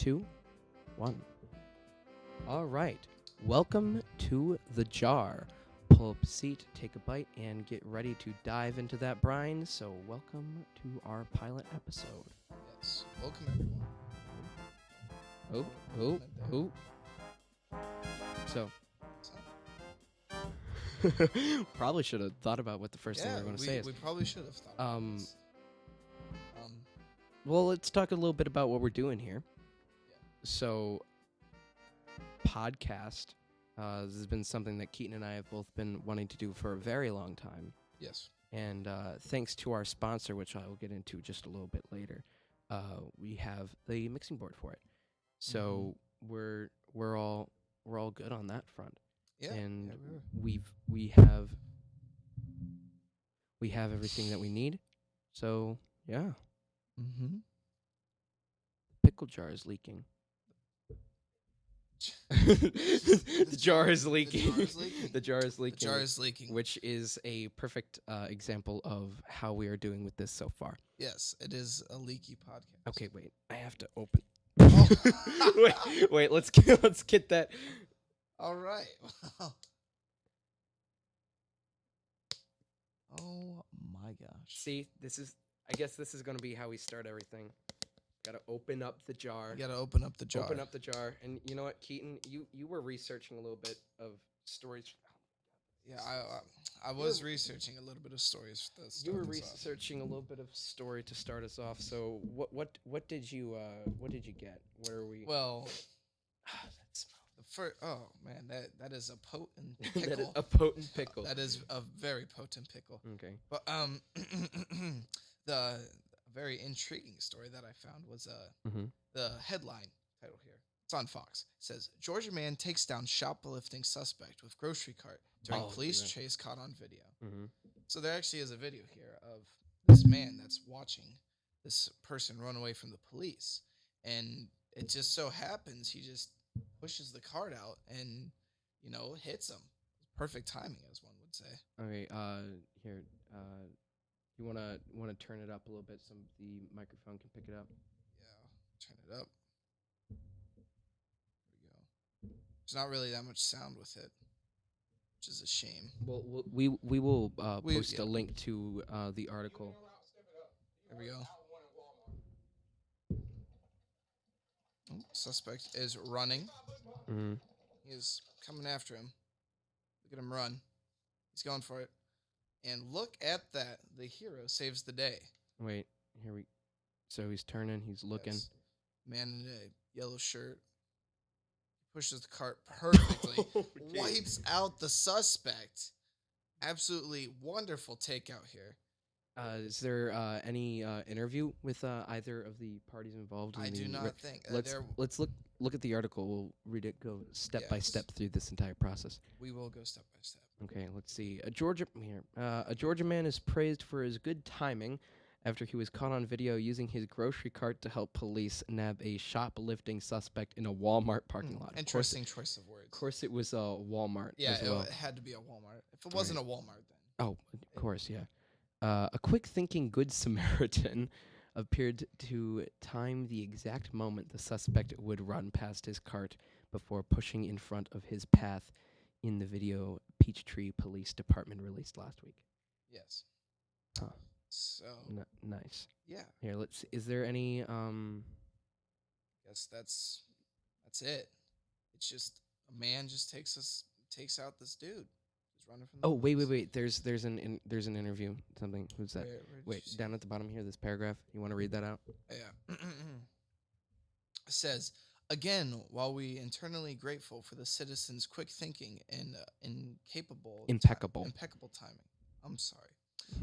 2, 1. All right. Welcome to the jar. Pull up a seat, take a bite, and get ready to dive into that brine. So, welcome to our pilot episode. Yes. Welcome, everyone. So, probably should have thought about what the first thing we were going to say is. We probably should have thought about this. Well, let's talk a little bit about what we're doing here. Yeah. So, podcast. This has been something that Keaton and I have both been wanting to do for a very long time. Yes. And thanks to our sponsor, which I will get into just a little bit later, we have the mixing board for it. So we're all good on that front. Yeah. And Yeah, we have everything that we need. So yeah. Mm-hmm. Pickle jar is leaking. The jar is leaking. The jar is leaking. The jar is leaking. Which is a perfect example of how we are doing with this so far. Yes, it is a leaky podcast. Okay, wait. I have to open. Oh. wait. Let's get that. All right. Oh my gosh. See, I guess this is going to be how we start everything. Got to open up the jar. You got to open up the jar. Open up the jar. And you know what, Keaton? You were researching a little bit of stories. Yeah, I was researching a little bit of stories. You were researching a little bit of story to start us off. So what did you get? Where are we? Well, that's oh man, that is a potent pickle. that is a potent pickle. That is a very potent pickle. Okay. But the very intriguing story that I found was the headline title here. It's on Fox. It says, Georgia man takes down shoplifting suspect with grocery cart during police chase caught on video. So there actually is a video here of this man that's watching this person run away from the police. And it just so happens he just pushes the cart out and, hits him. Perfect timing, as one would say. Okay, here, you wanna turn it up a little bit so the microphone can pick it up? Yeah, turn it up. There's not really that much sound with it, which is a shame. Well, we will post a link to the article. There we go. Oh, suspect is running. He is coming after him. Look at him run. He's going for it. And look at that. The hero saves the day. Wait, so he's turning, he's looking. Yes. Man in a yellow shirt. Pushes the cart perfectly. Wipes out the suspect. Absolutely wonderful takeout here. Is there any interview with either of the parties involved? I do not think. Let's look at the article. We'll read it. Go step by step through this entire process. We will go step by step. Okay. Let's see. A Georgia man is praised for his good timing after he was caught on video using his grocery cart to help police nab a shoplifting suspect in a Walmart parking lot. Interesting choice of words. Of course, it was a Walmart. Yeah, as well. It had to be a Walmart. If it wasn't a Walmart, then. Oh, of course, yeah. A quick-thinking Good Samaritan appeared to time the exact moment the suspect would run past his cart before pushing in front of his path in the video Peachtree Police Department released last week. Yes. Huh. So. Nice. Yeah. Here, let's see. Is there any, Guess that's it. It's just a man just takes out this dude. Running from the police. Wait. There's an interview. Something. Who's that? Wait, down at the bottom here, this paragraph. You want to read that out? Yeah. It says, again, while we internally grateful for the citizens' quick thinking and impeccable timing. I'm sorry.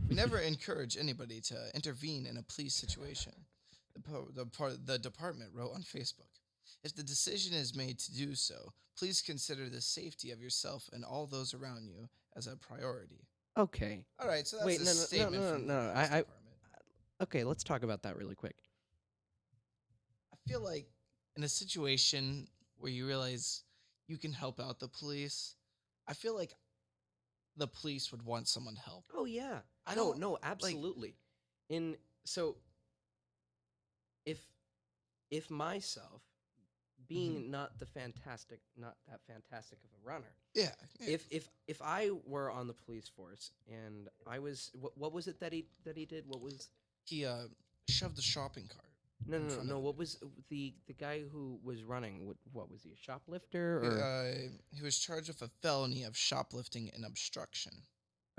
We never encourage anybody to intervene in a police situation. The department wrote on Facebook. If the decision is made to do so, please consider the safety of yourself and all those around you as a priority. Okay. All right, so that's a statement from the police department. Okay, let's talk about that really quick. I feel like in a situation where you realize you can help out the police, I feel like the police would want someone to help. Oh yeah. No, absolutely. If myself, being not that fantastic of a runner. Yeah. If I were on the police force and I was what was it that he did? What was He shoved a shopping cart. No. What was the guy who was running? What was he? A shoplifter or? He was charged with a felony of shoplifting and obstruction.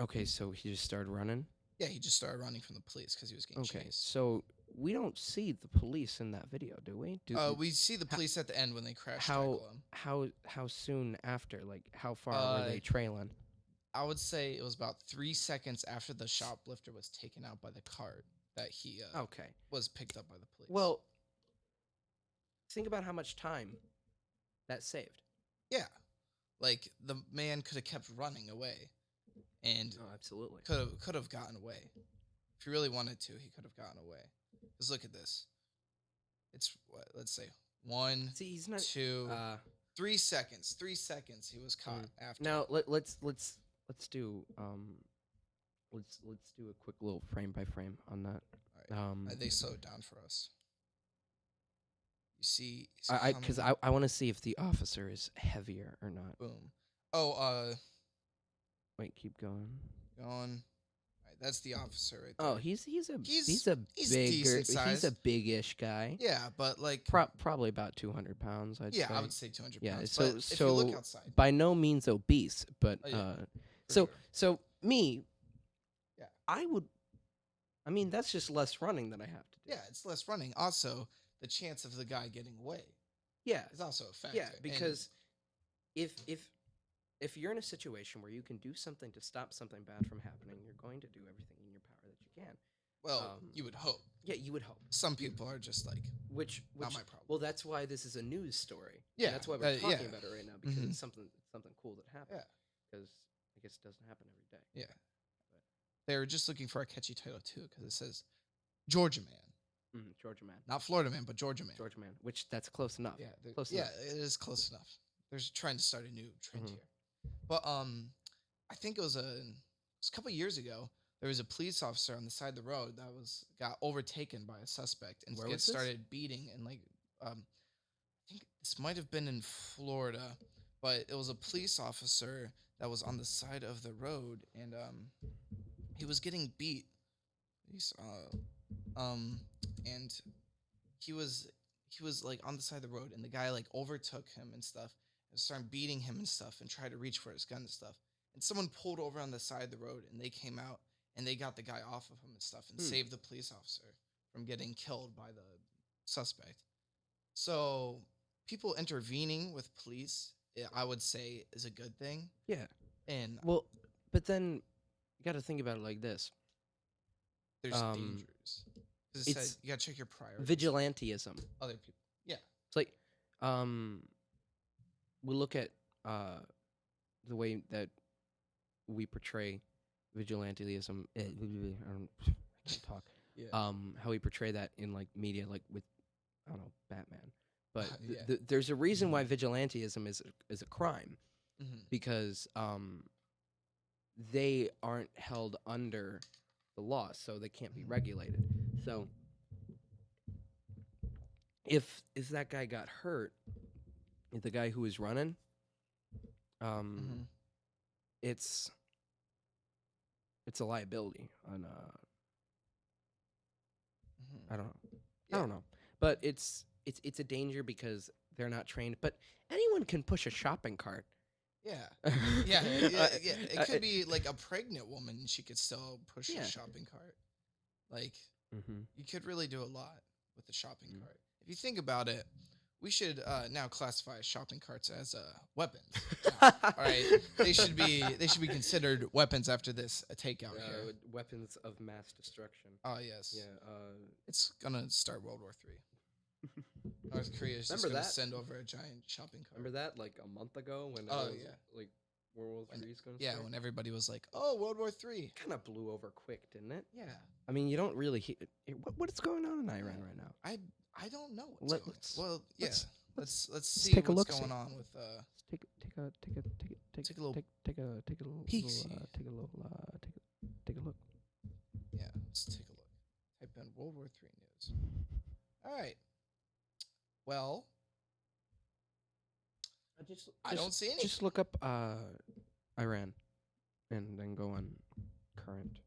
Okay, so he just started running. Yeah, he just started running from the police because he was getting chased. So we don't see the police in that video, do we? We see the police at the end when they crash tackle him. How soon after? Like, how far were they trailing? I would say it was about 3 seconds after the shoplifter was taken out by the cart that he was picked up by the police. Well, think about how much time that saved. Yeah. Like, the man could have kept running away. And absolutely could have gotten away. If he really wanted to, he could have gotten away. Because look at this. It's what, let's say 1, 2, 3 seconds. 3 seconds he was caught after. Now let's do let's do a quick little frame by frame on that. All right. They slow it down for us. You see, because I want to see if the officer is heavier or not. Boom. Oh, wait, keep going. Going. All right, that's the officer right there. Oh, he's a big-ish guy. Yeah, but like probably about 200 pounds. I'd say. I would say 200 pounds. Yeah, so if you look outside, by no means obese, but sure. so me, I would. I mean, that's just less running that I have to do. Yeah, it's less running. Also, the chance of the guy getting away. Yeah, is also a factor. Yeah, because if you're in a situation where you can do something to stop something bad from happening, you're going to do everything in your power that you can. Well, you would hope. Yeah, you would hope. Some people are just like, which not my problem. Well, that's why this is a news story. Yeah, that's why we're talking about it right now, because it's something cool that happened. Yeah, because I guess it doesn't happen every day. Yeah, but they were just looking for a catchy title too, because it says Georgia Man. Georgia Man, not Florida Man, but Georgia Man. Georgia Man, which that's close enough. Yeah, close enough. It is close enough. They're trying to start a new trend here. But I think it was a couple of years ago. There was a police officer on the side of the road that got overtaken by a suspect and started beating. And I think this might have been in Florida, but it was a police officer that was on the side of the road, and he was getting beat. And he was like on the side of the road, and the guy like overtook him and stuff. Started beating him and stuff and tried to reach for his gun and stuff. And someone pulled over on the side of the road, and they came out and they got the guy off of him and stuff and saved the police officer from getting killed by the suspect. So people intervening with police, I would say, is a good thing. Yeah. And well, but then you got to think about it like this. There's dangers. Because you got to check your priorities. Vigilantism. Other people. Yeah. It's like, we look at the way that we portray vigilantism. I can't talk. Yeah. How we portray that in like media, like with Batman. But there's a reason why vigilantism is a crime, because they aren't held under the law, so they can't be regulated. So if that guy got hurt, the guy who was running, it's a liability on I don't know. I don't know. But it's a danger because they're not trained. But anyone can push a shopping cart. Yeah. Yeah. It could be like a pregnant woman, she could still push a shopping cart. Like, you could really do a lot with the shopping cart. If you think about it, we should now classify shopping carts as weapons. All right, they should be considered weapons after this takeout here. Weapons of mass destruction. Oh yes. Yeah. It's gonna start World War III. North Korea is just gonna send over a giant shopping cart. Remember that, like a month ago when like World War III is gonna start? Yeah, when everybody was like, "Oh, World War III." Kind of blew over quick, didn't it? Yeah. I mean, you don't really hear what's going on in Iran right now. I don't know what's going on. Well, yeah. Let's see take what's going on with take a little look. Yeah, let's take a look. Type in World War III news. All right. Well, I don't see any. Just look up Iran, and then go on current.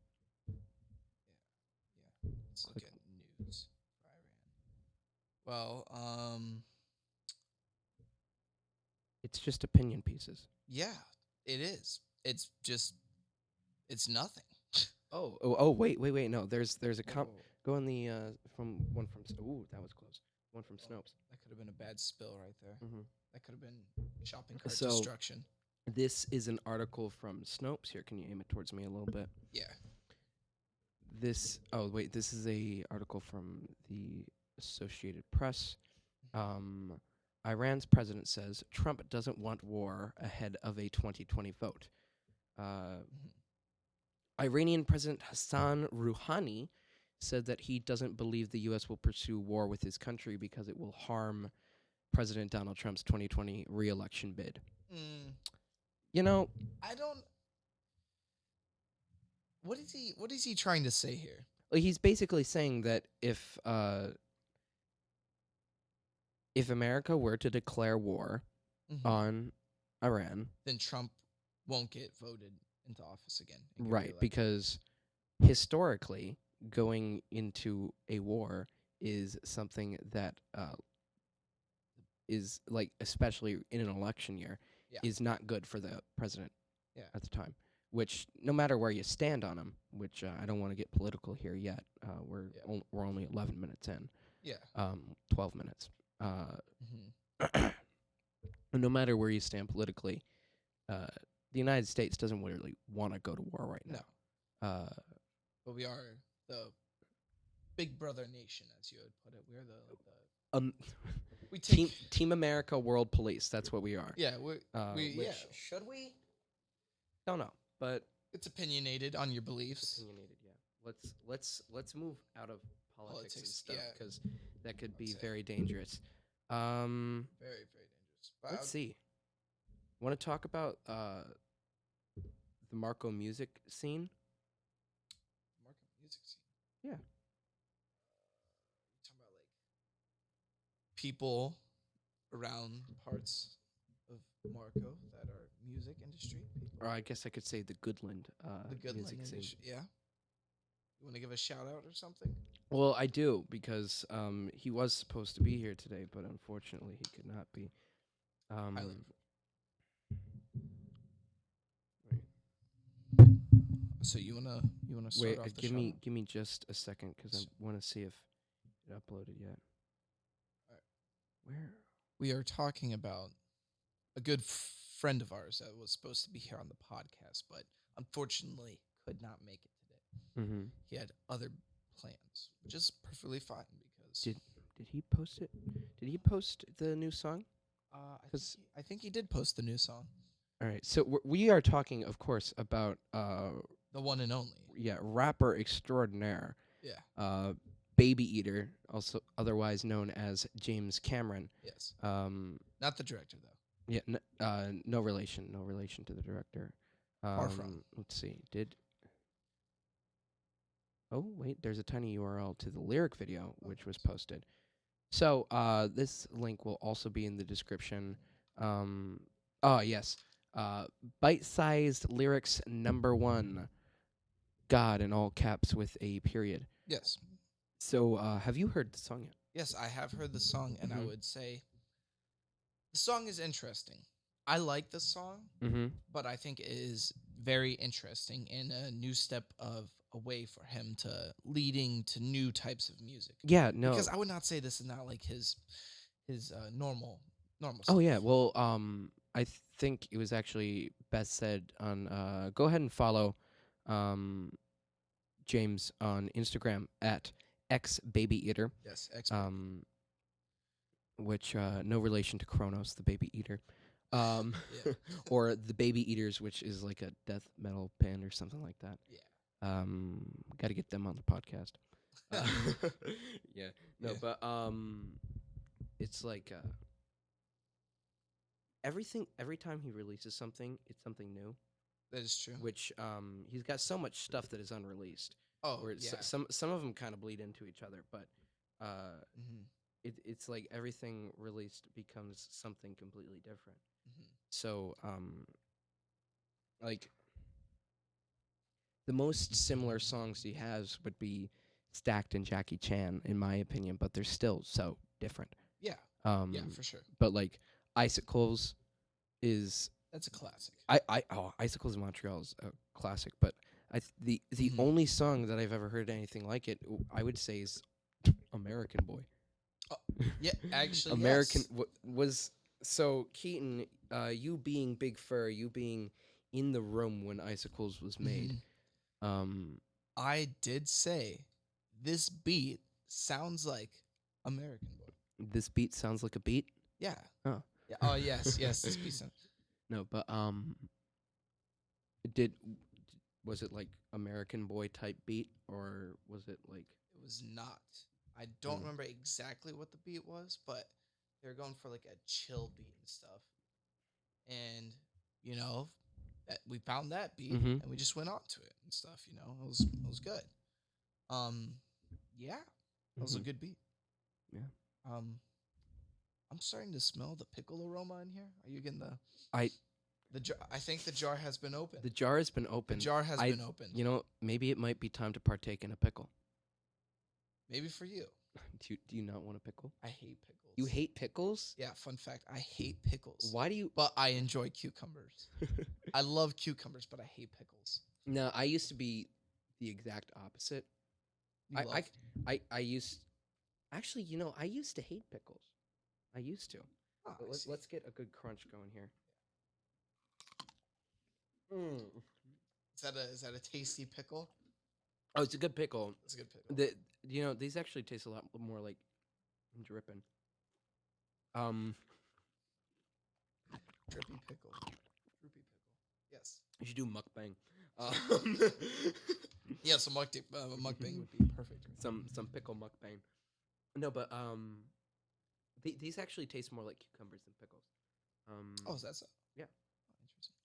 Yeah. Let's look at news for Iran. Well, it's just opinion pieces. yeah, it is. It's nothing. Wait. No, there's a Go on the from Ooh, that was close. One from Snopes. That could have been a bad spill right there. Mm-hmm. That could have been shopping cart destruction. This is an article from Snopes. Here, can you aim it towards me a little bit? Yeah. This is a article from the Associated Press. Iran's president says Trump doesn't want war ahead of a 2020 vote. Iranian President Hassan Rouhani said that he doesn't believe the U.S. will pursue war with his country because it will harm President Donald Trump's 2020 re-election bid. You know, I don't. What is he trying to say here? He's basically saying that if America were to declare war on Iran, then Trump won't get voted into office again. Right, because historically, going into a war is something that is, like, especially in an election year, is not good for the president at the time. Which, no matter where you stand on him, which I don't want to get political here yet, we're only 11 minutes in. 12 minutes. No matter where you stand politically, the United States doesn't really want to go to war right now. No. But we are the big brother nation, as you would put it. We're the we take Team America World Police. That's what we are. Yeah, should we? Don't know, but it's opinionated on your beliefs. Opinionated, yeah. Let's move out of politics and stuff, because that could be very dangerous. Very, very dangerous. But let's see. Want to talk about the Marco music scene? Marco music scene. Yeah. Talking about like people around parts of Marco that are music industry people. Or I guess I could say the Goodland music industry. scene. Yeah. You want to give a shout out or something? Well, I do, because he was supposed to be here today, but unfortunately he could not be. So you wanna start wait? off the Give me just a second, because I want to see if it uploaded yet. All right. Where we are talking about a good friend of ours that was supposed to be here on the podcast, but unfortunately could not make it today. He had other plans, which is perfectly fine because did he post it? Did he post the new song? I think he did post the new song. All right, so we are talking, of course, about the one and only. Yeah, rapper extraordinaire. Yeah. Baby Eater, also otherwise known as James Cameron. Yes. Not the director though. Yeah. No relation to the director. Far from. Let's see. Oh wait, there's a tiny URL to the lyric video which was posted. So this link will also be in the description. Yes. Bite-sized lyrics #1. God in all caps with a period. Yes. So have you heard the song yet? Yes, I have heard the song, and I would say the song is interesting. I like the song, but I think it is very interesting and a new step away for him to leading to new types of music. Yeah, no. Because I would not say this is not like his normal stuff. Oh yeah, well I think it was actually best said on go ahead and follow James on Instagram at xBabyEater. Yes, X. Which no relation to Kronos, the Baby Eater. Or the Baby Eaters, which is like a death metal band or something like that. Yeah. Got to get them on the podcast. Yeah. No, yeah. But it's like every time he releases something, it's something new. That is true. Which he's got so much stuff that is unreleased. Oh, where yeah. Some of them kind of bleed into each other, but it's like everything released becomes something completely different. Mm-hmm. So like the most similar songs he has would be Stacked and Jackie Chan, in my opinion, but they're still so different. Yeah, for sure. But like Icicles is That's a classic. Icicles in Montreal is a classic, but the Mhm. only song that I've ever heard anything like it, I would say, is American Boy. Yeah, actually, American yes. Was so Keaton, you being Big Fur, you being in the room when Icicles was made. Mhm. I did say this beat sounds like American Boy. This beat sounds like a beat. Yeah. Oh. Yeah. Oh yes, yes. This beat sounds. No, but was it like American Boy type beat, or was it like It was not. I don't remember exactly what the beat was, but they were going for like a chill beat and stuff. And you know, that we found that beat and we just went on to it and stuff. You know, it was good. Yeah, that was a good beat. Yeah. I'm starting to smell the pickle aroma in here. Are you getting the? I think the jar has been opened. The jar has been opened. The jar has been opened. You know, maybe it might be time to partake in a pickle. Maybe for you. Do you not want a pickle? I hate pickles. You hate pickles? Yeah, fun fact. I hate pickles. Why do you? But I enjoy cucumbers. I love cucumbers, but I hate pickles. No, I used to be the exact opposite. I used actually, I used to hate pickles. I used to. Oh, Let's get a good crunch going here. Is that a tasty pickle? Oh, it's a good pickle. It's a good pickle. These actually taste a lot more like dripping. Drippy pickle. Droopy pickle. Yes. You should do mukbang. Yeah, so mukbang would be perfect. Some pickle mukbang. No, but these actually taste more like cucumbers than pickles. Oh, is that so? Yeah. Oh, interesting.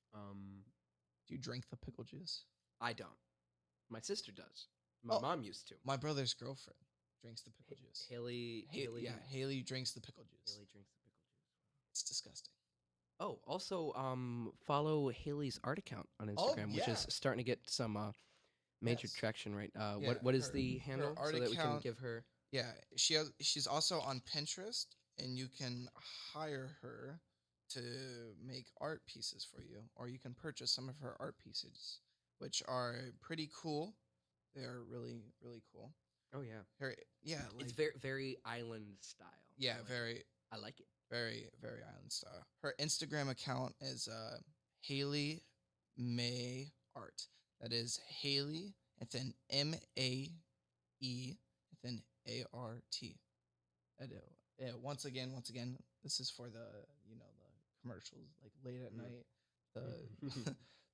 Do you drink the pickle juice? I don't. My sister does. My mom used to. My brother's girlfriend drinks the pickle juice. Haley. Yeah, Haley drinks the pickle juice. Haley drinks the pickle juice. It's disgusting. Oh, also, follow Haley's art account on Instagram, which is starting to get some major traction right. What is the handle so that we can give her? Yeah, she's also on Pinterest, and you can hire her to make art pieces for you, or you can purchase some of her art pieces, which are pretty cool. They're really, really cool. Oh yeah, it's very, very island style. Yeah, I like it. Very, very island style. Her Instagram account is Haley May Art. That is Haley and then MAE and then ART. Once again, this is for the the commercials like late at night,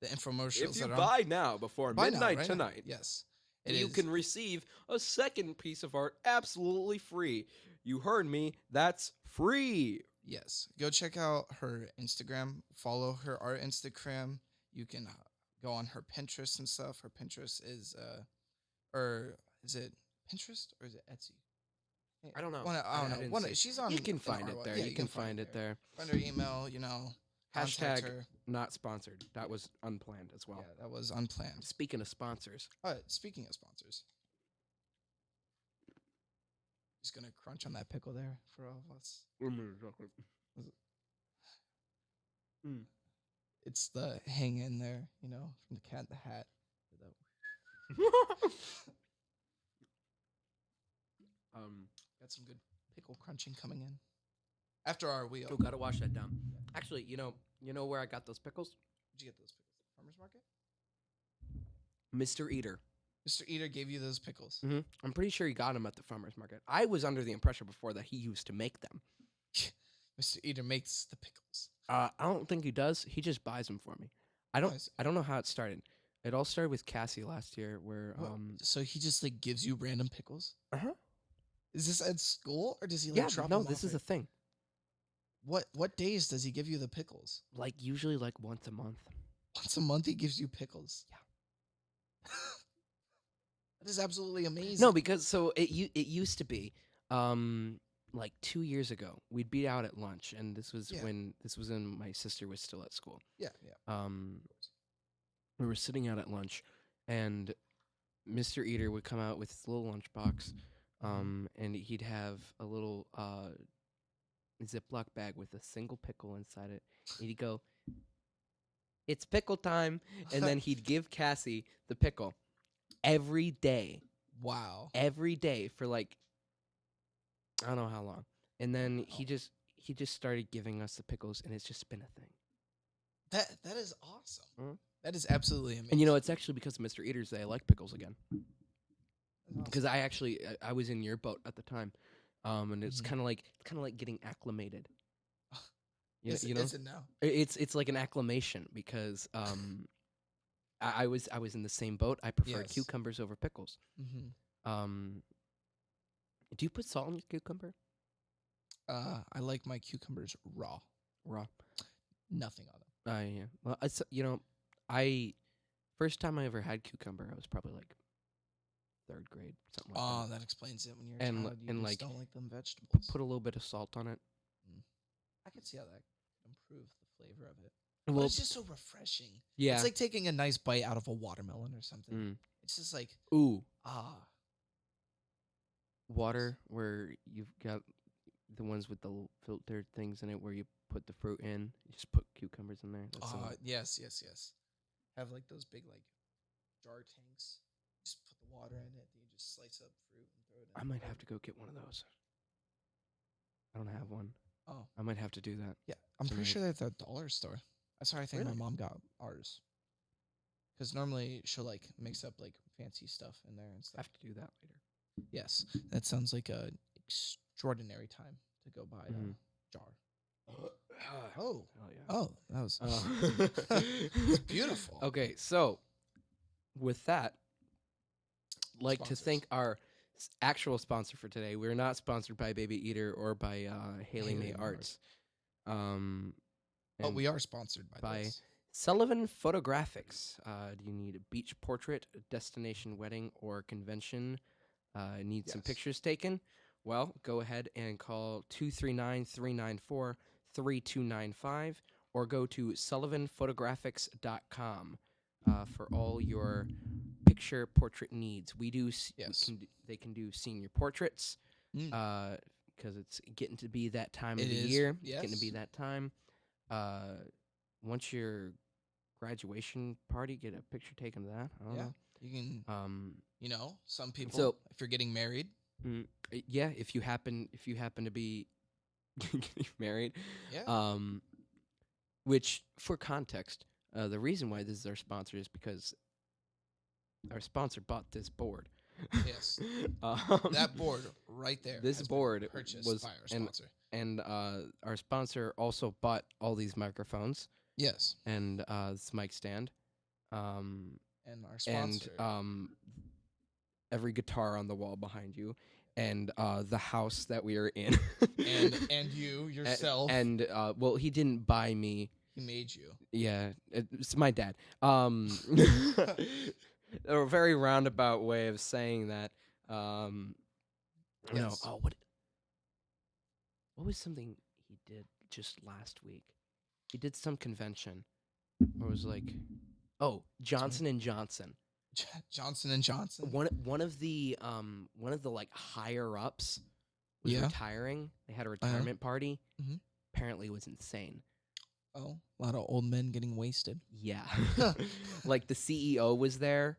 the infomercials. If you buy now before midnight tonight, yes, you can receive a second piece of art absolutely free. You heard me. That's free. Yes. Go check out her Instagram. Follow her art Instagram. You can go on her Pinterest and stuff. Her Pinterest is or is it Pinterest or is it Etsy? I don't know. I don't know. She's on. You can find it there. Yeah, you can find it there. Find her email. Hashtag her. Not sponsored. That was unplanned as well. Yeah, that was unplanned. Speaking of sponsors. Speaking of sponsors. Just gonna crunch on that pickle there for all of us. It's the hang in there, from the Cat in the Hat. Got some good pickle crunching coming in. After our wheel. Oh, gotta wash that down. Actually, you know where I got those pickles? Where'd you get those pickles? Farmer's Market? Mr. Eater. Mr. Eater gave you those pickles. Mm-hmm. I'm pretty sure he got them at the farmer's market. I was under the impression before that he used to make them. Mr. Eater makes the pickles. I don't think he does. He just buys them for me. I don't know how it started. It all started with Cassie last year, where So he just gives you random pickles. Is this at school or does he drop no? them This off is a thing. What days does he give you the pickles? Usually once a month. Once a month he gives you pickles. Yeah. That is absolutely amazing. No, because it used to be, like 2 years ago, we'd be out at lunch, and this was Yeah. when my sister was still at school. Yeah. We were sitting out at lunch, and Mr. Eater would come out with his little lunchbox, and he'd have a little Ziploc bag with a single pickle inside it. And he'd go, "It's pickle time," and then he'd give Cassie the pickle every day. Wow. Every day for like I don't know how long, and then he just started giving us the pickles, and it's just been a thing. That is awesome. That is absolutely amazing. And it's actually because of Mr. Eater's that I like pickles again. Because I was in your boat at the time, and it's kind of like getting acclimated. Is it now? It's like an acclimation because I was in the same boat. I prefer cucumbers over pickles. Do you put salt on your cucumber? I like my cucumbers raw. Nothing on them. Yeah. Well, it's first time I ever had cucumber, I was probably like 3rd grade, something like that. Oh, that explains it. When you're a And child, you and just like don't like them vegetables. put a little bit of salt on it. I could see how that could improve the flavor of it. Well, But it's just so refreshing. Yeah. It's like taking a nice bite out of a watermelon or something. It's just like water where you've got the ones with the filtered things in it where you put the fruit in. You just put cucumbers in there. Yes. Have like those big like jar tanks. Just put the water in it. Then you just slice up fruit and throw it in. I might have to go get one of those. I don't have one. Oh, I might have to do that. yeah. I'm pretty sure they're at the dollar store. That's where I think my mom got ours. Because normally she'll like mix up like fancy stuff in there and stuff. I have to do that later. Yes, that sounds like a extraordinary time to go buy a jar. Oh, That was it's beautiful. Okay, so with that, like to thank our actual sponsor for today. We're not sponsored by Baby Eater or by Haley May Arts. But we are sponsored by this. Sullivan Photographics. Do you need a beach portrait, a destination wedding, or convention? Need some pictures taken? Well, go ahead and call 239-394-3295 or go to sullivanphotographics.com for all your picture portrait needs. We do. They can do senior portraits because it's getting to be that time of the year. Yes. It's getting to be that time. Once your graduation party, get a picture taken of that. I don't know. You can. Some people. So if you're getting married. Yeah, if you happen to be getting married. Yeah. Which, for context, the reason why this is our sponsor is because our sponsor bought this board. Yes. That board right there. This board purchased by our sponsor. And our sponsor also bought all these microphones. Yes. And this mic stand. And our sponsor. And every guitar on the wall behind you. And the house that we are in. and you yourself. And well, he didn't buy me. He made you. Yeah, it's my dad. A very roundabout way of saying that. Yes. What was something he did just last week? He did some convention where it was like, Johnson & Johnson. Johnson & Johnson. One of the like higher ups was retiring. They had a retirement party. Apparently, it was insane. Oh, a lot of old men getting wasted. Yeah, like the CEO was there.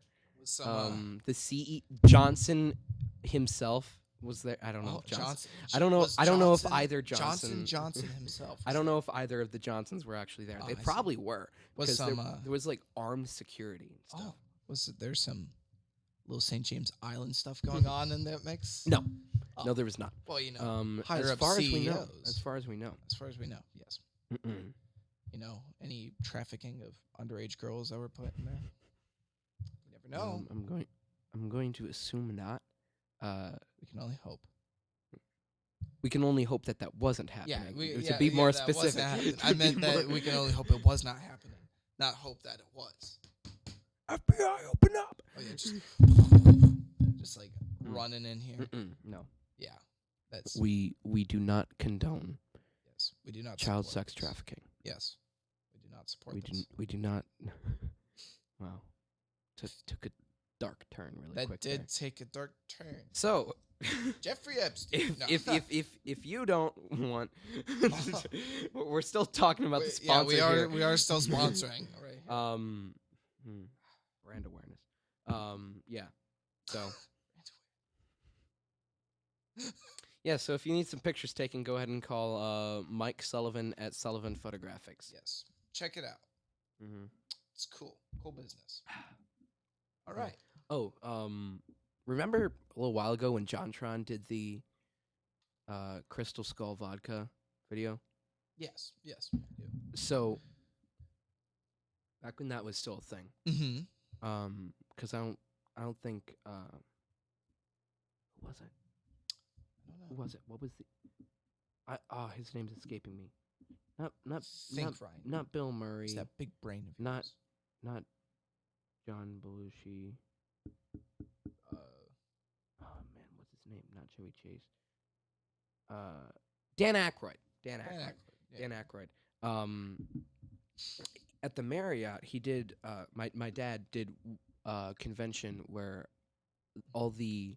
Johnson himself was there. I don't know. Johnson. I don't know. I don't know if either Johnson himself. I don't know if either of the Johnsons were actually there. They probably were because there was like armed security and stuff. Was there some little St. James Island stuff going on in that mix? No, no, there was not. Well, higher as up far CEOs. as we know. As far as we know, yes. Any trafficking of underage girls that were put in there? You never know. I'm going to assume not. We can only hope. We can only hope that wasn't happening. Yeah, to be more specific. I meant that we can only hope it was not happening, not hope that it was. FBI, open up! Oh yeah, just like running in here. No. Yeah. That's We do not condone yes. We do not child support sex this. trafficking. Yes, we do not support We this. we do not. Wow, took a dark turn really That quick. did there. take a dark turn. So, Jeffrey Epstein. if you don't want, we're still talking about the Yeah, sponsor here. we are still sponsoring. All right. Brand awareness. Yeah. So. Yeah, so if you need some pictures taken, go ahead and call Mike Sullivan at Sullivan Photographics. Yes, check it out. Mm-hmm. It's cool business. All right. Oh, remember a little while ago when JonTron did the Crystal Skull vodka video? Yes, we do. So back when that was still a thing, Mm-hmm. because I don't think who was it? I don't know. Who was it? What was the? His name's escaping me. Ryan. Not Bill Murray. It's that big brain of Not yours. not John Belushi. Oh man, what's his name? Not Chevy Chase. Dan Aykroyd. Dan Aykroyd. At the Marriott, he did. My dad did a convention where all the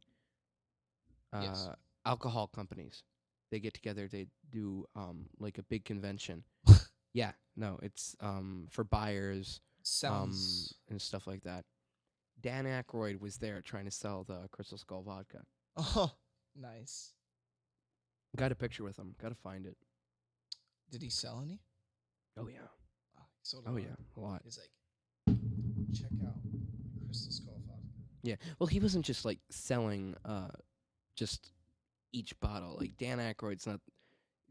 Yes. alcohol companies they get together. They do like a big convention. Yeah, no, it's for buyers. Sounds And stuff like that. Dan Aykroyd was there trying to sell the Crystal Skull vodka. Oh, nice. Got a picture with him. Got to find it. Did he sell any? Oh yeah. Wow, he sold Oh yeah, a lot. He's like, check out Crystal Skull vodka. Yeah. Well, he wasn't just like selling just each bottle. Like Dan Aykroyd's not.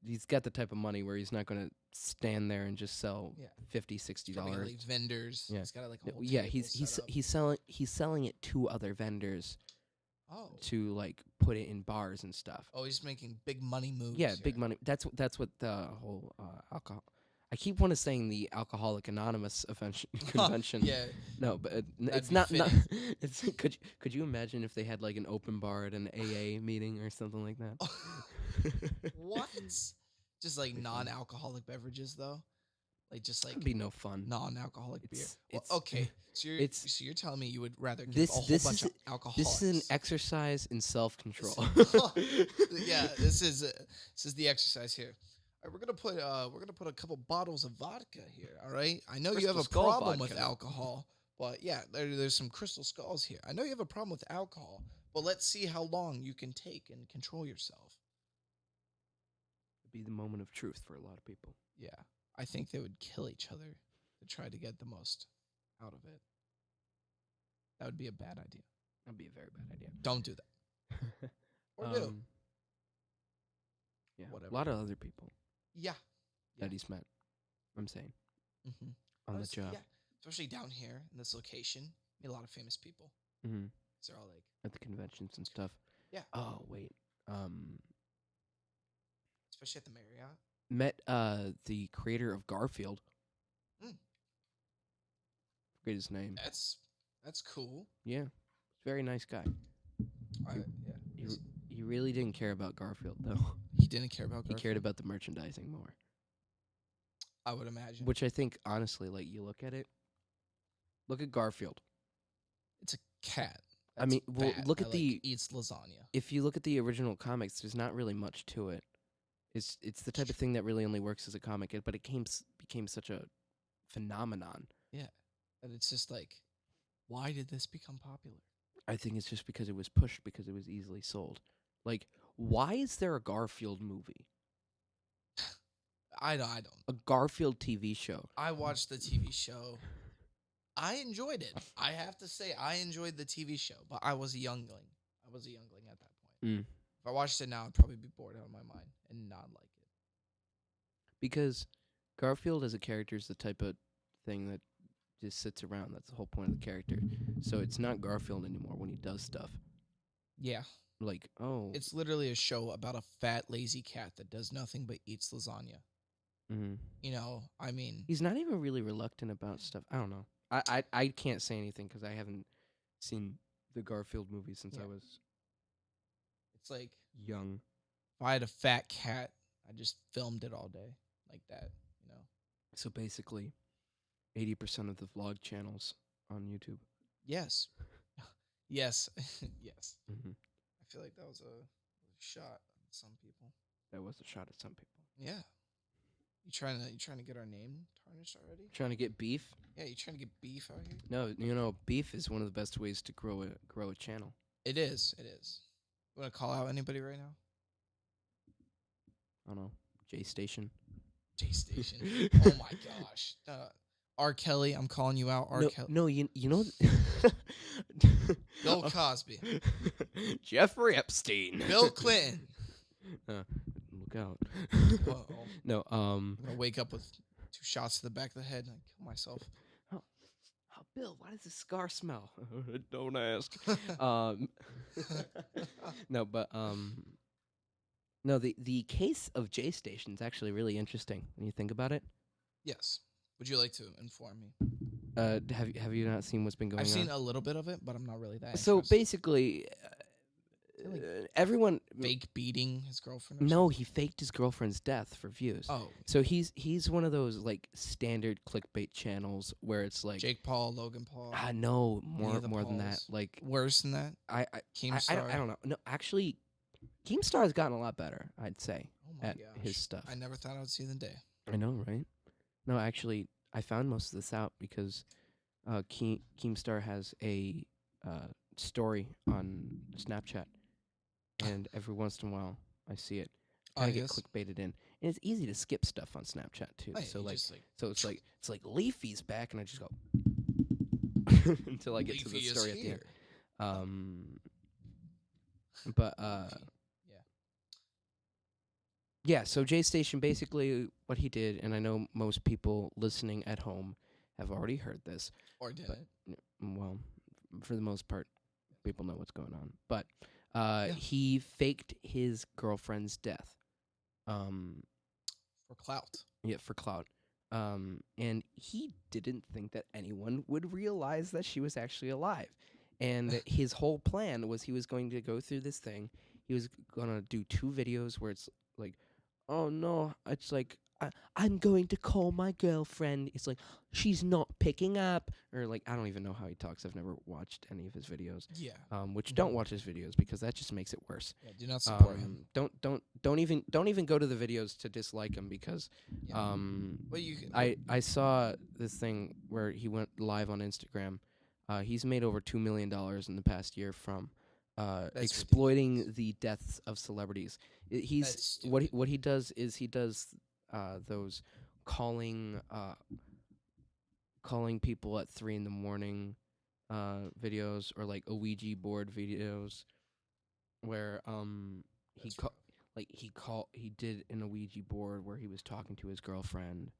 He's got the type of money where he's not going to stand there and just sell $50, $60. Like vendors. Yeah. He's got like a whole yeah. table He's selling it to other vendors. Oh. To like put it in bars and stuff. Oh, he's making big money moves. Yeah, big money. That's what the whole alcohol. I keep wanting to saying the Alcoholic Anonymous convention. Yeah. No, but it's not. It's could you imagine if they had like an open bar at an AA meeting or something like that? What? Just like non-alcoholic beverages though, like just like That'd be no fun. Non-alcoholic beer. It's Okay, so you're telling me you would rather give this a whole bunch of alcohol. This is an exercise in self-control. Yeah, this is the exercise here. All right, we're gonna put a couple bottles of vodka here. All right, I know you have a problem with alcohol, but yeah, there's some Crystal Skulls here. I know you have a problem with alcohol, but let's see how long you can take and control yourself. It'd be the moment of truth for a lot of people. Yeah, I think they would kill each other to try to get the most out of it. That would be a bad idea. That'd be a very bad idea. Don't do that. Or do. Yeah, whatever. A lot of other people. Yeah. That he's met. I'm saying. Mm-hmm. On the job. Yeah, especially down here in this location, meet a lot of famous people. Mm-hmm. They're all like at the conventions and stuff. Yeah. Oh wait. Especially at the Marriott. Met the creator of Garfield. Forget his name. That's cool. Yeah, very nice guy. He really didn't care about Garfield though. He didn't care about Garfield. He cared about the merchandising more. I would imagine. Which I think, honestly, like you look at it. Look at Garfield. It's a cat. I mean, well, look at eats lasagna. If you look at the original comics, there's not really much to it. It's the type of thing that really only works as a comic, but it became such a phenomenon. Yeah, and it's just like, why did this become popular? I think it's just because it was pushed because it was easily sold. Like, why is there a Garfield movie? I don't. A Garfield TV show. I watched the TV show. I enjoyed it. I have to say, I enjoyed the TV show, but I was a youngling. I was a youngling at that point. If I watched it now, I'd probably be bored out of my mind and not like it. Because Garfield as a character is the type of thing that just sits around. That's the whole point of the character. So it's not Garfield anymore when he does stuff. Yeah. Like, oh. It's literally a show about a fat, lazy cat that does nothing but eats lasagna. Mm-hmm. You know, I mean. He's not even really reluctant about stuff. I don't know. I can't say anything because I haven't seen the Garfield movie since I was It's like young. If If I had a fat cat, I just filmed it all day like that, you know. So basically, 80% of the vlog channels on YouTube. Yes. Yes. Yes. Mm-hmm. I feel like that was a shot at some people. That was a shot at some people. Yeah. You trying to get our name tarnished already? Trying to get beef? Yeah, you trying to get beef out here? No, beef is one of the best ways to grow a channel. It is. It is. You want to call out anybody right now? I don't know. J Station. J Station. Oh my gosh. R. Kelly, I'm calling you out. R. Kelly. No, you know. Bill Cosby. Jeffrey Epstein. Bill Clinton. Look out. Whoa. No. I'm gonna wake up with 2 shots to the back of the head and I kill myself. Oh, Bill, why does this scar smell? Don't ask. No, but no, the case of J Station is actually really interesting when you think about it. Yes. Would you like to inform me? Have you not seen what's been going on? I've seen a little bit of it, but I'm not really that So interested. basically, everyone fake beating his girlfriend. No, he faked his girlfriend's death for views. Oh, so he's one of those like standard clickbait channels where it's like Jake Paul, Logan Paul. No, more than that. Like worse than that. I don't know. No, actually, Keemstar's gotten a lot better, I'd say, at his stuff. I never thought I would see the day. I know, right? No, actually, I found most of this out because Keemstar has a story on Snapchat, and every once in a while I see it. I get clickbaited in, and it's easy to skip stuff on Snapchat too. So it's like Leafy's back, and I just go until I get to the story at the end. But yeah, so J Station, basically what he did, and I know most people listening at home have already heard this. Or did it. Well, for the most part, people know what's going on. But he faked his girlfriend's death. For clout. Yeah, for clout. And he didn't think that anyone would realize that she was actually alive. And his whole plan was he was going to go through this thing. He was going to do 2 videos where it's like, oh no, it's like, I'm going to call my girlfriend. It's like, she's not picking up. Or like, I don't even know how he talks. I've never watched any of his videos. Yeah. Don't watch his videos because that just makes it worse. Yeah, do not support him. Don't even go to the videos to dislike him because I saw this thing where he went live on Instagram. He's made over $2 million in the past year from exploiting ridiculous. The deaths of celebrities. He's what he does is he does those calling people at 3 a.m. Videos, or like a Ouija board videos where he did an Ouija board where he was talking to his girlfriend,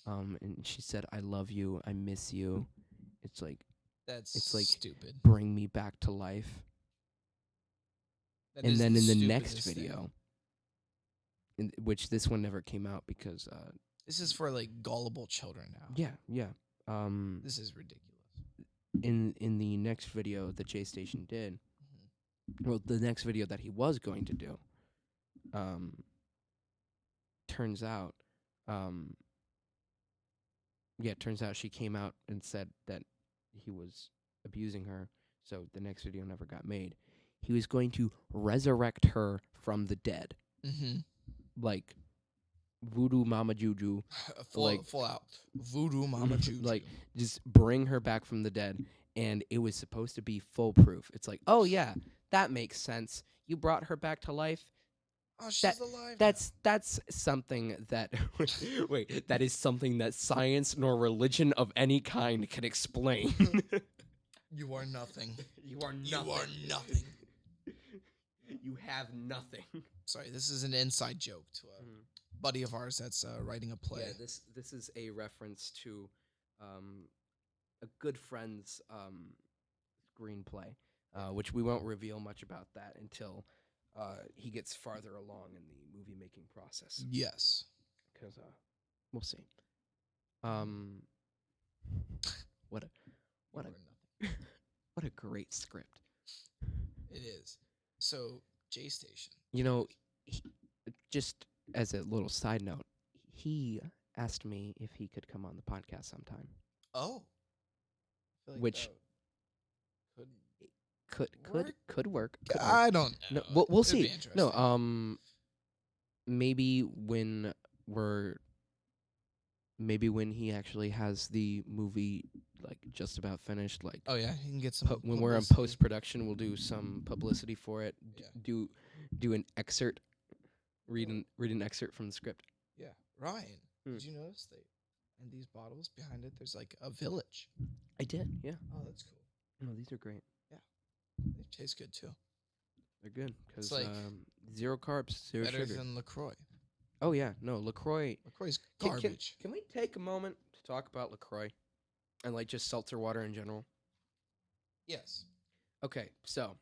and she said, "I love you, I miss you." It's like stupid. Bring me back to life. And then in the next video, which this one never came out because this is for like gullible children now. Yeah. This is ridiculous. In the next video that J Station did, well, the next video that he was going to do, turns out she came out and said that he was abusing her, so the next video never got made. He was going to resurrect her from the dead. Mm-hmm. Like voodoo mama juju. Full out. Voodoo mama juju. Like, just bring her back from the dead. And it was supposed to be foolproof. It's like, oh yeah, that makes sense. You brought her back to life. Oh, she's alive. That's something that wait, that is something that science nor religion of any kind can explain. You are nothing. You are nothing. You are nothing. You have nothing. Sorry, this is an inside joke to a buddy of ours that's writing a play. Yeah, this is a reference to a good friend's screenplay, which we won't reveal much about that until he gets farther along in the movie making process. Yes, because we'll see. What a great script. It is. So J Station. You know, just as a little side note, he asked me if he could come on the podcast sometime, Oh, I feel like which that could could work. I don't No, know. we'll It'd see. be No, interesting. maybe when he actually has the movie like just about finished, like Oh yeah, you can get some. when we're in publicity. post production, we'll do some publicity for it. Yeah. Do an excerpt, read an excerpt from the script. Yeah, Ryan, did you notice in these bottles behind it, there's like a village? I did, yeah. Oh, that's cool. No, these are great. Yeah, they taste good too. They're good because like zero carbs, zero Better sugar. than LaCroix. Oh yeah, no LaCroix. LaCroix's garbage. Can we take a moment to talk about LaCroix and like just seltzer water in general? Yes. Okay, so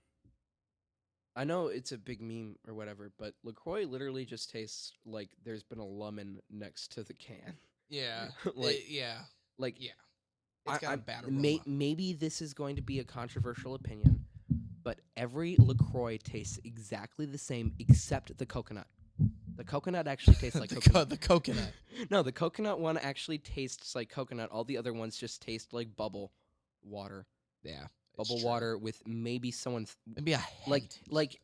I know it's a big meme or whatever, but LaCroix literally just tastes like there's been a lemon next to the can. Yeah. Like yeah. Like It's got a bad aroma. maybe this is going to be a controversial opinion, but every LaCroix tastes exactly the same except the coconut. The coconut actually tastes like coconut. The coconut. No, the coconut one actually tastes like coconut. All the other ones just taste like bubble water. Yeah. Bubble water with maybe someone maybe a like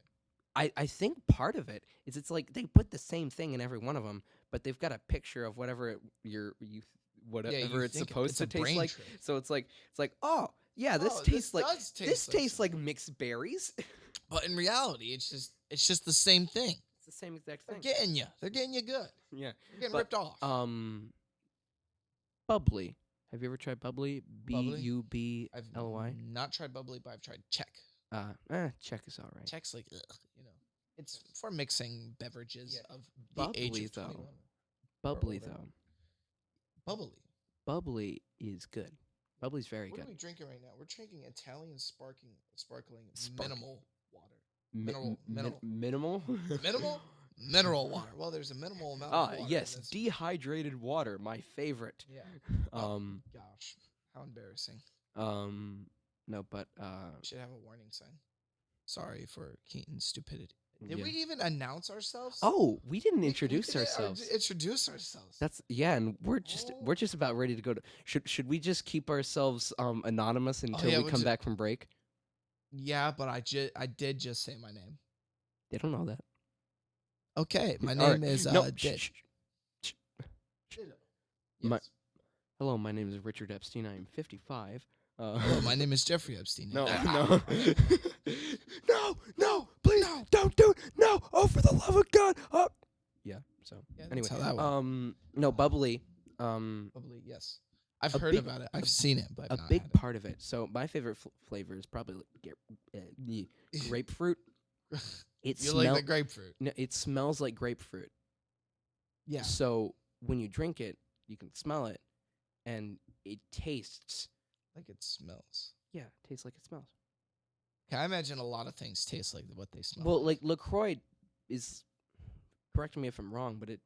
I think part of it is it's like they put the same thing in every one of them, but they've got a picture of whatever whatever it's supposed to taste like. Trick. So it's like oh yeah, this tastes like mixed berries. But in reality, it's just the same thing. It's the same exact thing. They're getting you good. Yeah. You're getting ripped off. Bubbly. Have you ever tried bubbly? Bubly? I've not tried bubbly, but I've tried Czech. Czech is all right. Czech's like, it's for mixing beverages of the bubbly age of 21. Bubbly though. Bubbly is good. Bubbly's very good. What are we drinking right now? We're drinking Italian sparkling minimal water. Minimal. Mineral water. Well, there's a minimal amount of water. Yes, dehydrated water, my favorite. Yeah. Gosh, how embarrassing. No, but should have a warning sign. Sorry for Keaton's stupidity. Did we even announce ourselves? Oh, we didn't introduce ourselves. Introduce ourselves. And we're just about ready to go to. Should we just keep ourselves anonymous until we come back from break? Yeah, but I did just say my name. They don't know that. Okay, my name is Yes. Hello, my name is Richard Epstein. I am 55. Hello, my name is Jeffrey Epstein. No, please, don't do it. No, oh, for the love of God. Yeah. So anyway, no, bubbly. Bubbly, yes. I've heard about it. I've seen it, but a big part of it. So my favorite flavor is probably grapefruit. You like the grapefruit? No, it smells like grapefruit. Yeah. So when you drink it, you can smell it, and it tastes like it smells. Yeah, it tastes like it smells. I imagine a lot of things taste like what they smell. Well, like LaCroix is. Correct me if I'm wrong, but it's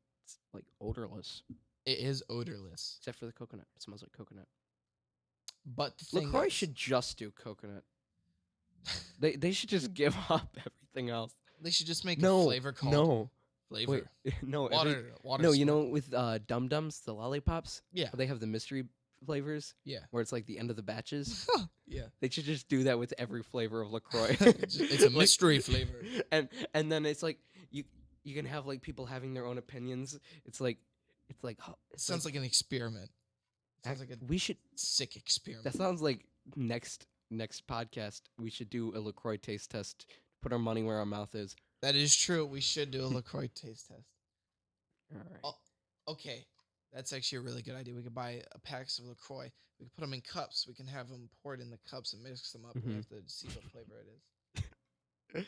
like odorless. It is odorless, except for the coconut. It smells like coconut. But the thing LaCroix should just do coconut. They should just give up everything else. They should just make a flavor called flavor. Wait, no, water. No, you know with Dum Dums, the lollipops. Yeah, they have the mystery flavors. Yeah, where it's like the end of the batches. Yeah, they should just do that with every flavor of LaCroix. It's a mystery flavor, and then it's like you can have like people having their own opinions. It sounds like an experiment. Sounds like we should sick experiment. That sounds like next podcast we should do a LaCroix taste test. Put our money where our mouth is. That is true. We should do a LaCroix taste test. All right. Oh, okay. That's actually a really good idea. We could buy a packs of LaCroix. We could put them in cups. We can have them poured in the cups and mix them up. Mm-hmm. We have to see what flavor it is.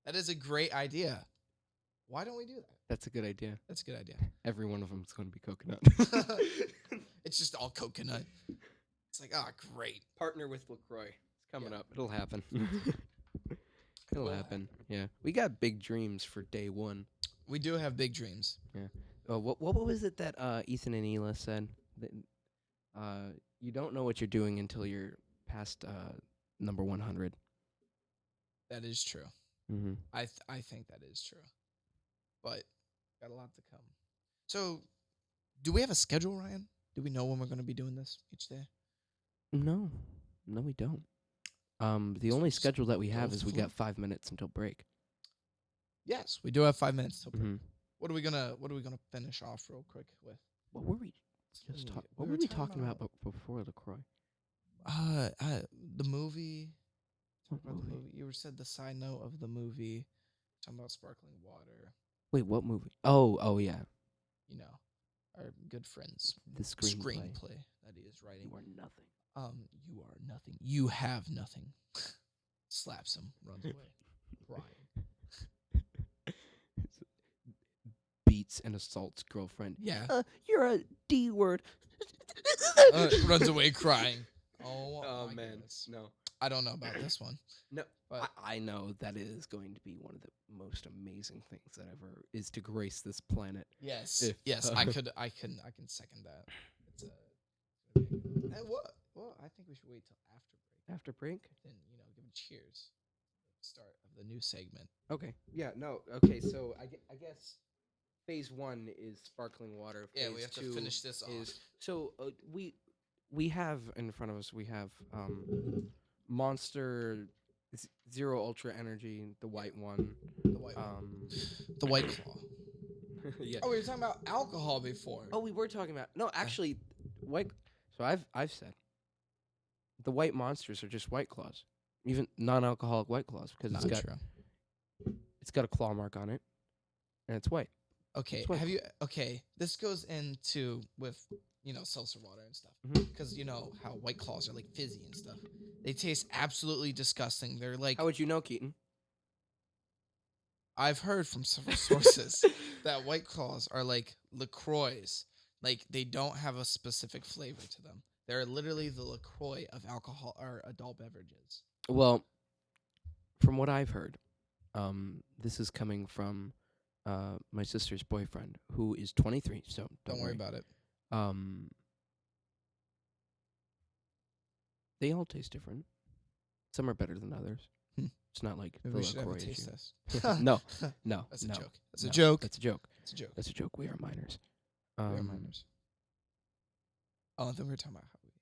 That is a great idea. Why don't we do that? That's a good idea. That's a good idea. Every one of them is going to be coconut. It's just all coconut. It's like, great. Partner with LaCroix. It's coming up. It'll happen. It'll happen. Yeah. We got big dreams for day one. We do have big dreams. Yeah. What was it that Ethan and Ela said? That, you don't know what you're doing until you're past number 100. That is true. Mm-hmm. I think that is true. but got a lot to come. So, do we have a schedule, Ryan? Do we know when we're going to be doing this each day? No, we don't. The only schedule that we have is we got 5 minutes until break. Yes, we do have 5 minutes till break. Mm-hmm. What are we gonna finish off real quick with? What were we just talking? What were we talking about before LaCroix? The movie. What About movie? the movie. You said the side note of the movie. Talking about sparkling water. Wait, what movie? Oh yeah. You know, our good friend's The screenplay that he is writing. You are nothing. You are nothing. You have nothing. Slaps him, runs away, crying. Beats and assaults girlfriend. Yeah. You're a D word. Runs away crying. Oh man, goodness. no. I don't know about this one. No, but I know that it is going to be one of the most amazing things that ever is to grace this planet. Yes, yes, I can second that. It's Well, I think we should wait till after break. After break, then give a cheers. Start of the new segment. Okay. Yeah. No. Okay. So I guess phase 1 is sparkling water. Phase we have to 2 finish this off. So we have in front of us Monster Zero Ultra Energy, the white one. The white one. The White Claw. Yeah. Oh, we were talking about alcohol before. Oh, we were talking about actually white. So I've said the white monsters are just White Claws, even non-alcoholic White Claws, because it's got a claw mark on it, and it's white. Okay, it's white. Okay, this goes into with seltzer water and stuff, because you know how White Claws are like fizzy and stuff. They taste absolutely disgusting. They're like. How would you know, Keaton? I've heard from several sources that White Claws are like LaCroix. Like, they don't have a specific flavor to them. They're literally the LaCroix of alcohol or adult beverages. Well, from what I've heard, this is coming from my sister's boyfriend, who is 23, so don't worry about it. They all taste different. Some are better than others. It's not like Maybe the we should have a LaCroix taste issue. test. No. That's a joke. That's a No, joke. That's a joke. It's a joke. That's a joke. We are minors. We are minors. Oh, then we were talking about how we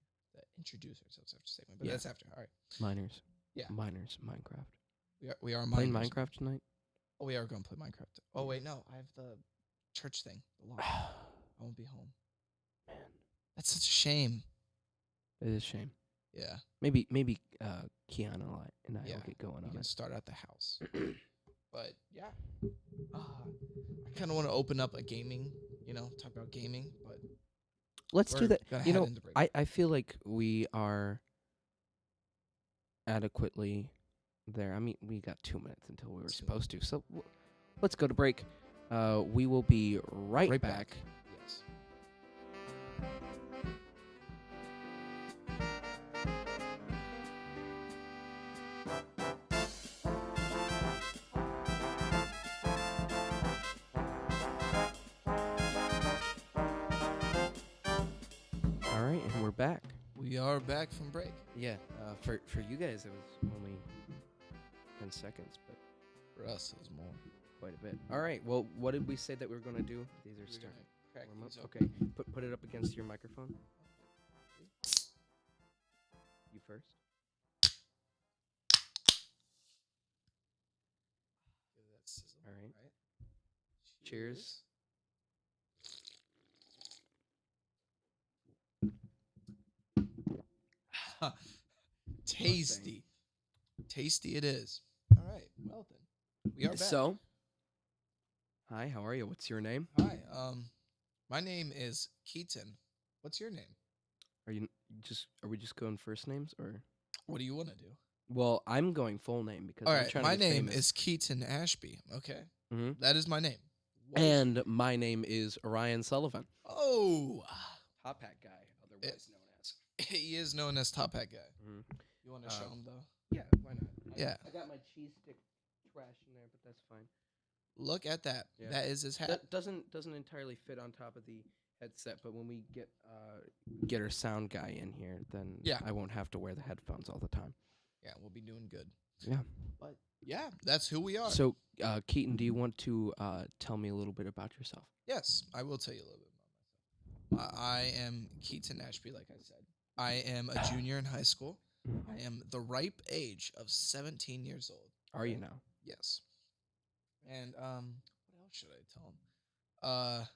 introduce ourselves after segment, but that's after. All right. Minors. Yeah. Minors. Minecraft. We are playing minors. Minecraft tonight. Oh, we are going to play Minecraft. Oh wait, no, I have the church thing. The law. I won't be home. Man, that's such a shame. It is a shame. Yeah. Maybe Kiana and I will get going on it. Start at the house. But yeah, I kind of want to open up a gaming. Talk about gaming, but let's do that. I feel like we are adequately there. I mean, we got 2 minutes until we were supposed to, so let's go to break. We will be right back. Yes. All right, and we're back. We are back from break. Yeah, for you guys, it was only 10 seconds, but for us, it was more. Quite a bit. All right, well, what did we say that we were going to do? These are starting. Crack these up. Okay, put it up against your microphone. You first. All right. Cheers. Tasty. Tasty it is. All right. Well then, we are back. So, hi, how are you? What's your name? Hi. My name is Keaton. What's your name? Are we just going first names, or what do you want to do? Well, I'm going full name because all right. My name is Keaton Ashby. Okay, that is my name. And my name is Ryan Sullivan. Oh, Top Hat Guy, otherwise known as. He is known as Top Hat Guy. You want to show him though? Yeah, why not? Yeah. I got my cheese stick trash in there, but that's fine. Look at that. Yeah. That is his hat. That doesn't entirely fit on top of the headset, but when we get our sound guy in here, then I won't have to wear the headphones all the time. Yeah, we'll be doing good. Yeah. But yeah, that's who we are. So, Keaton, do you want to tell me a little bit about yourself? Yes, I will tell you a little bit about myself. I am Keaton Ashby, like I said. I am a junior in high school. I am the ripe age of 17 years old. Are you now? Yes. And what else should I tell him?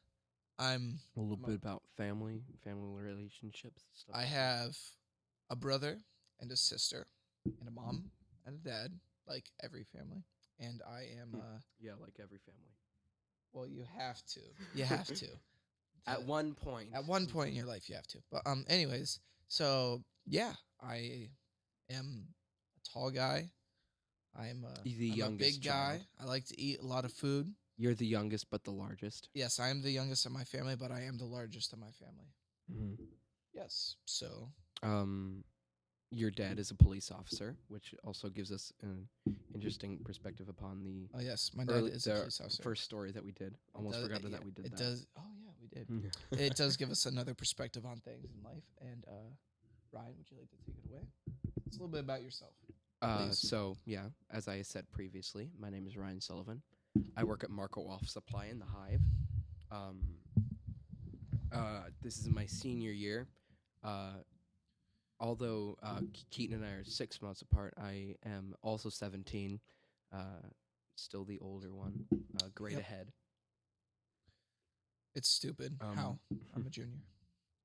I'm A little bit about family relationships. Stuff I have a brother and a sister and a mom and a dad, like every family. And I am yeah, like every family. well, you have to. You have to. At one point. At one point in your life you have to. But anyways, so yeah, I am a tall guy. I'm a big guy. I like to eat a lot of food. You're the youngest but the largest. Yes, I am the youngest of my family, but I am the largest of my family. Mm-hmm. Yes. So your dad is a police officer, which also gives us an interesting perspective upon the oh yes, my dad is a police officer. First story that we did. Almost forgot that we did that. It does. Oh yeah, we did. It does give us another perspective on things in life. And Ryan, would you like to take it away? It's a little bit about yourself. So yeah, as I said previously, my name is Ryan Sullivan. I work at Marco Off Supply in the Hive. This is my senior year. Although Keaton and I are 6 months apart, I am also 17, still the older one, grade ahead. It's stupid. How? I'm a junior.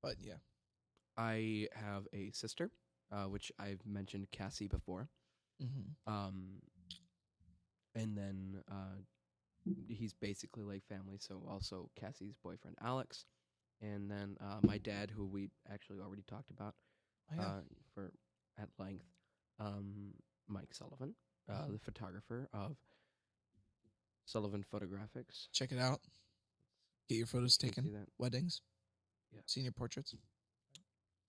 But yeah. I have a sister, which I've mentioned Cassie before. Mm-hmm. And then he's basically like family, so also Cassie's boyfriend, Alex. And then my dad, who we actually already talked about for at length, Mike Sullivan, the photographer of Sullivan Photographics. Check it out. Get your photos taken. Weddings. Yeah. Senior portraits.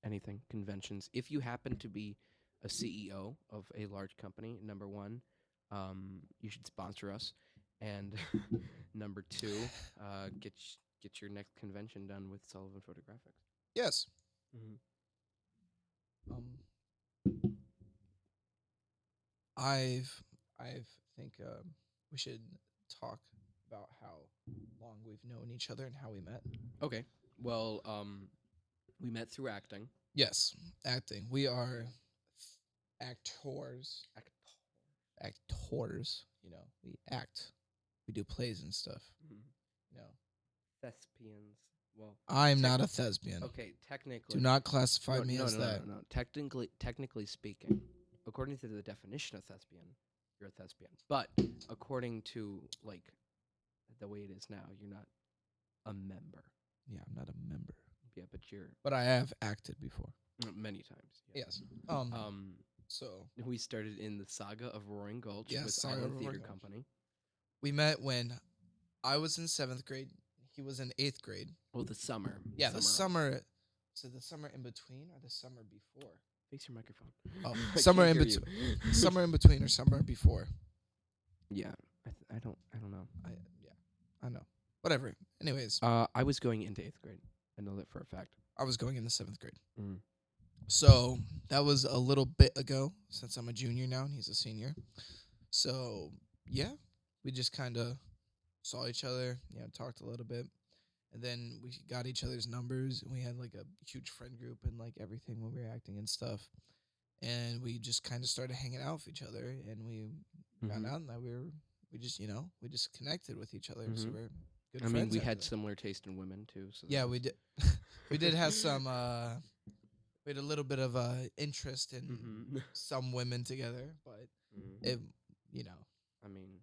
Anything. Conventions. If you happen to be a CEO of a large company, number one, you should sponsor us. And number two, get your next convention done with Sullivan Photographics. Yes. Mm-hmm. I think we should talk about how long we've known each other and how we met. Okay. Well, we met through acting. Yes, acting. We are actors. Actors. You know, we act. We do plays and stuff. Mm-hmm. You know, thespians. Well, I'm not a thespian. Okay, technically. Do not classify me as that. No. Technically speaking, according to the definition of thespian, you're a thespian. But according to like the way it is now, you're not a member. Yeah, I'm not a member. Yeah, but you're. But I have acted before. Many times. Yeah. Yes. So we started in the Saga of Roaring Gulch with Island Theater Company. We met when I was in 7th grade. He was in 8th grade. Well, the summer. Yeah, the summer. So the summer in between or the summer before? Face your microphone. Oh, summer in between. Summer in between or summer before? Yeah, I don't know. I know. Whatever. Anyways, I was going into 8th grade. I know that for a fact. I was going into 7th grade. Mm. So that was a little bit ago, since I'm a junior now and he's a senior. So yeah, we just kind of saw each other, talked a little bit, and then we got each other's numbers, and we had like a huge friend group and like everything when we were acting and stuff, and we just kind of started hanging out with each other, and we found out that we just connected with each other, so we're good friends. I mean, we had similar taste in women too. So yeah, we did. We did have some. We had a little bit of interest in some women together, but it, I mean,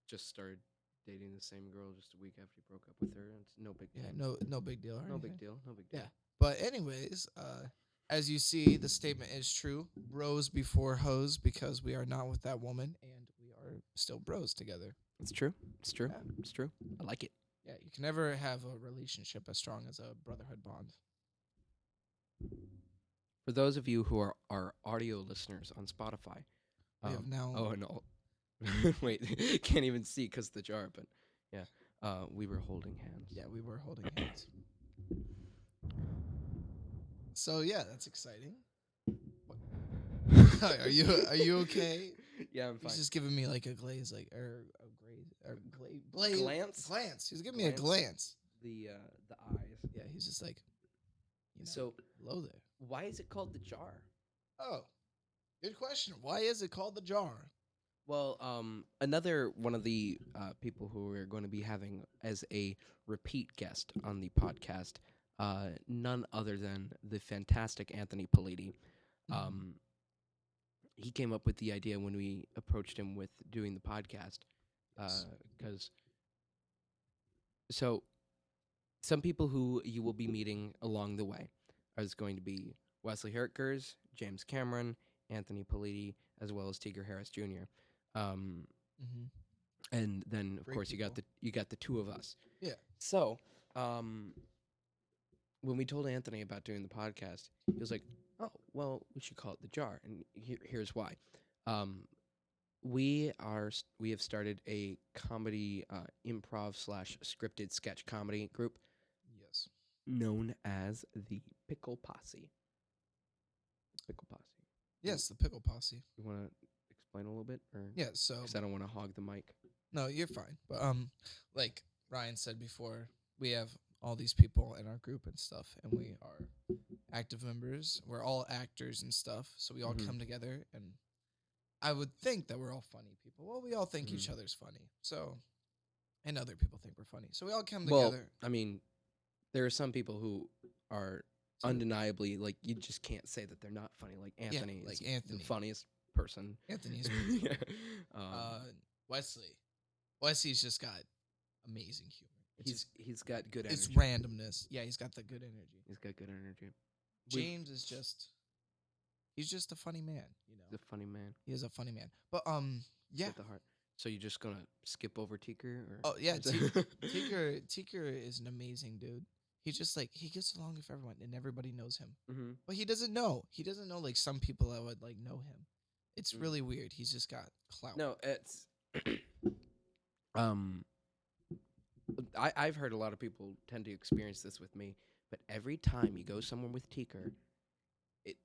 just started dating the same girl just a week after he broke up with her. It's no big deal. Yeah, no big deal. No big deal. Yeah, but anyways, as you see, the statement is true. Bros before hoes, because we are not with that woman, and we are still bros together. It's true. Yeah. It's true. I like it. Yeah, you can never have a relationship as strong as a brotherhood bond. For those of you who are our audio listeners on Spotify, we have now. Oh no, wait, can't even see because the jar. But yeah, we were holding hands. Yeah, we were holding hands. So yeah, that's exciting. Are you okay? Yeah, I'm fine. He's just giving me like a glaze, like glance. He's giving me a glance. The eyes. Yeah, he's just like, so hello there. Why is it called the jar? Oh, good question. Why is it called the jar? Well, another one of the people who we're going to be having as a repeat guest on the podcast, none other than the fantastic Anthony Politi. He came up with the idea when we approached him with doing the podcast, because so some people who you will be meeting along the way is going to be Wesley Hertkers, James Cameron, Anthony Politi, as well as Tigger Harris Jr. And then of course people. you got the two of us. Yeah. So, when we told Anthony about doing the podcast, he was like, "Oh, well, we should call it the Jar." And here's why. We have started a comedy improv / scripted sketch comedy group. Yes. Known as the Pickle Posse. Pickle Posse. Yes, the Pickle Posse. You want to explain a little bit, or yeah? So, because I don't want to hog the mic. No, you're fine. But like Ryan said before, we have all these people in our group and stuff, and we are active members. We're all actors and stuff, so we all come together, and I would think that we're all funny people. Well, we all think each other's funny, so, and other people think we're funny, so we all come together. I mean, there are some people who are undeniably, like, you just can't say that they're not funny. Like Anthony, is the funniest person. Anthony's Wesley's just got amazing humor. He's got good energy. It's randomness. Yeah, he's got the good energy. He's got good energy. James is he's just a funny man, you know. He's a funny man. He is a funny man. But yeah. With the heart. So you're just gonna skip over Teaker? Or? Oh yeah, Teaker is an amazing dude. He's just like, he gets along with everyone and everybody knows him. But he doesn't know. He doesn't know like some people that would like know him. It's really weird. He's just got clout. No, it's I've heard a lot of people tend to experience this with me, but every time you go somewhere with Teaker, it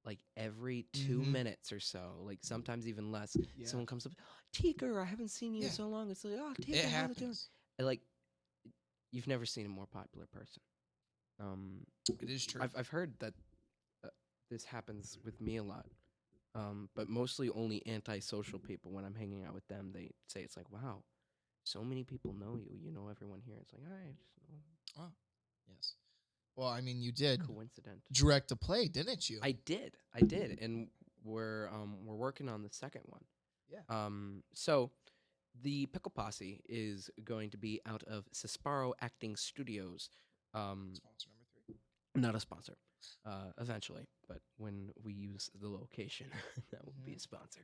like every 2 minutes or so, like sometimes even less, someone comes up, Teaker, I haven't seen you in so long. It's like, oh, Teaker, how's it doing? And, like, you've never seen a more popular person. It is true. I've heard that this happens with me a lot. But mostly only antisocial people. When I'm hanging out with them, they say it's like, wow, so many people know you. You know everyone here. It's like, I just know. Oh, yes. Well, I mean, you did coincident direct a play, didn't you? I did, and we're working on the second one. Yeah. So the Pickle Posse is going to be out of Sesparo Acting Studios. Sponsor number 3. Not a sponsor. Eventually, but when we use the location, that will be a sponsor.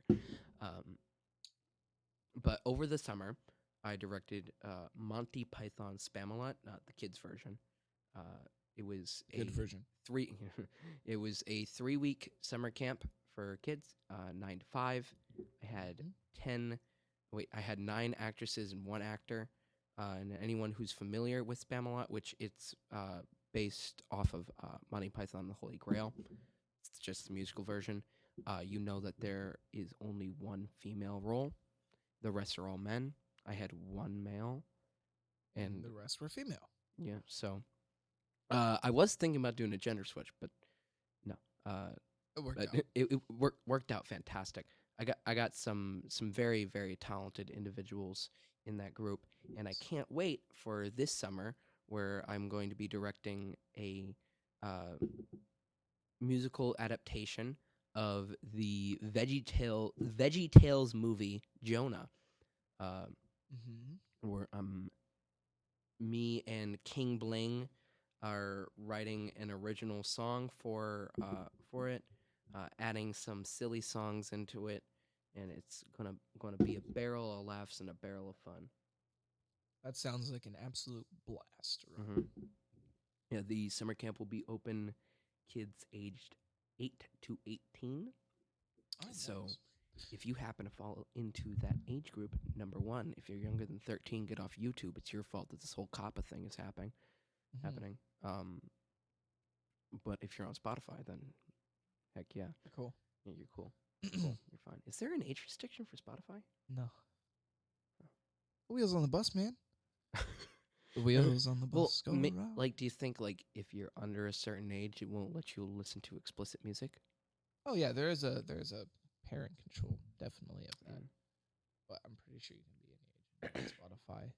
But over the summer, I directed Monty Python Spamalot, not the kids' version. It was good version. It was a 3-week summer camp for kids, 9 to 5. I had I had 9 actresses and 1 actor. And anyone who's familiar with Spamalot, which it's based off of Monty Python and the Holy Grail. It's just the musical version. You know that there is only 1 female role. The rest are all men. I had 1 male. And the rest were female. Yeah, so I was thinking about doing a gender switch, but no. It worked out. It worked out fantastic. I got some very, very talented individuals in that group, and I can't wait for this summer where I'm going to be directing a musical adaptation of the VeggieTales movie Jonah, where me and King Bling are writing an original song for it, adding some silly songs into it, and it's gonna be a barrel of laughs and a barrel of fun. That sounds like an absolute blast. Right? Yeah, the summer camp will be open kids aged 8 to 18. Oh, so nice. If you happen to fall into that age group, number 1, if you're younger than 13, get off YouTube. It's your fault that this whole COPPA thing is happening. But if you're on Spotify, then heck yeah. Cool. Yeah, you're cool. Cool. You're fine. Is there an age restriction for Spotify? No. Wheels on the bus, man. The wheels on the bus go around. Like, do you think like if you're under a certain age, it won't let you listen to explicit music? Oh yeah, there is a parent control definitely of that, but I'm pretty sure you can be any age on Spotify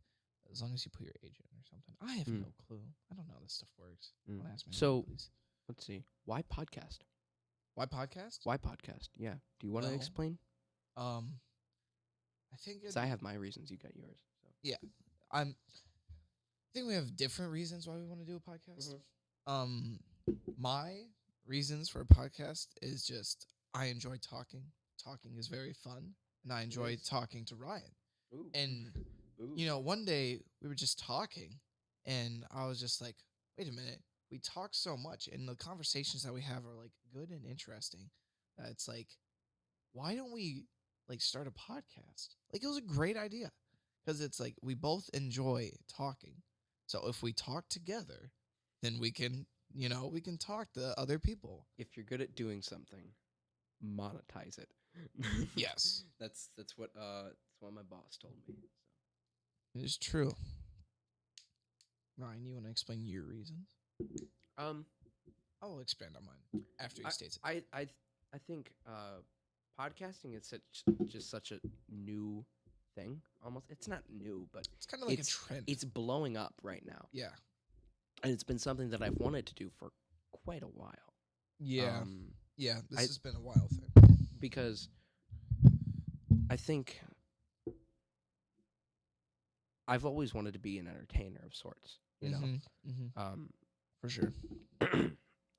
as long as you put your age in or something. I have no clue. I don't know how this stuff works. Don't ask me. So please. Let's see. Why podcast? Why podcast? Why podcast? Yeah. Do you want to explain? I think because I have my reasons. You got yours. So. Yeah, I think we have different reasons why we want to do a podcast. My reasons for a podcast is just I enjoy talking. Talking is very fun, and I enjoy talking to Ryan. Ooh. And one day we were just talking, and I was just like, "Wait a minute, we talk so much, and the conversations that we have are like good and interesting. That it's like, why don't we like start a podcast?" Like it was a great idea because it's like we both enjoy talking. So if we talk together, then we can talk to other people. If you're good at doing something, monetize it. Yes. That's what my boss told me. So. It is true. Ryan, you want to explain your reasons? I will expand on mine after he states it. I think podcasting is such a new thing. Almost, it's not new, but it's kind of like a trend. It's blowing up right now. Yeah, and it's been something that I've wanted to do for quite a while. Yeah, this has been a while thing because I think I've always wanted to be an entertainer of sorts. You know, for sure.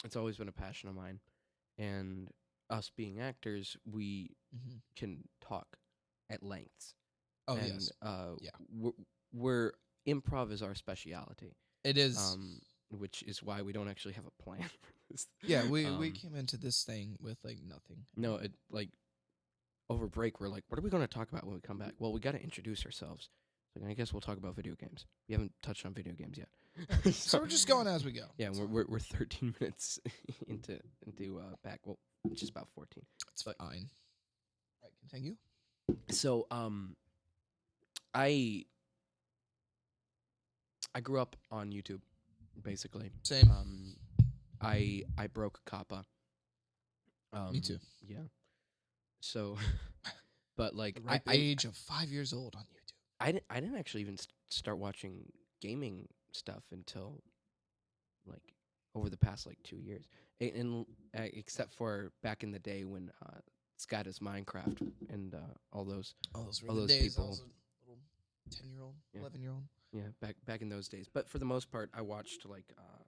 It's always been a passion of mine, and us being actors, we can talk at lengths. Oh, and, yes. We're improv is our specialty. It is. Which is why we don't actually have a plan for this. Yeah, we came into this thing with like nothing. No, over break we're like, what are we going to talk about when we come back? Well, we got to introduce ourselves. So I guess we'll talk about video games. We haven't touched on video games yet. So we're just going as we go. Yeah, we're 13 minutes into back. Well, just about 14. It's fine. Right, continue. So I grew up on YouTube, basically. Same. I broke Kappa. Me too. Yeah. So, but like the ripe age of 5 years old on YouTube. I didn't actually even start watching gaming stuff until like over the past like 2 years, except for back in the day when Sky does Minecraft and all those days, people. I was a little 10-year-old, 11-year-old. Yeah, back in those days. But for the most part, I watched like I don't know,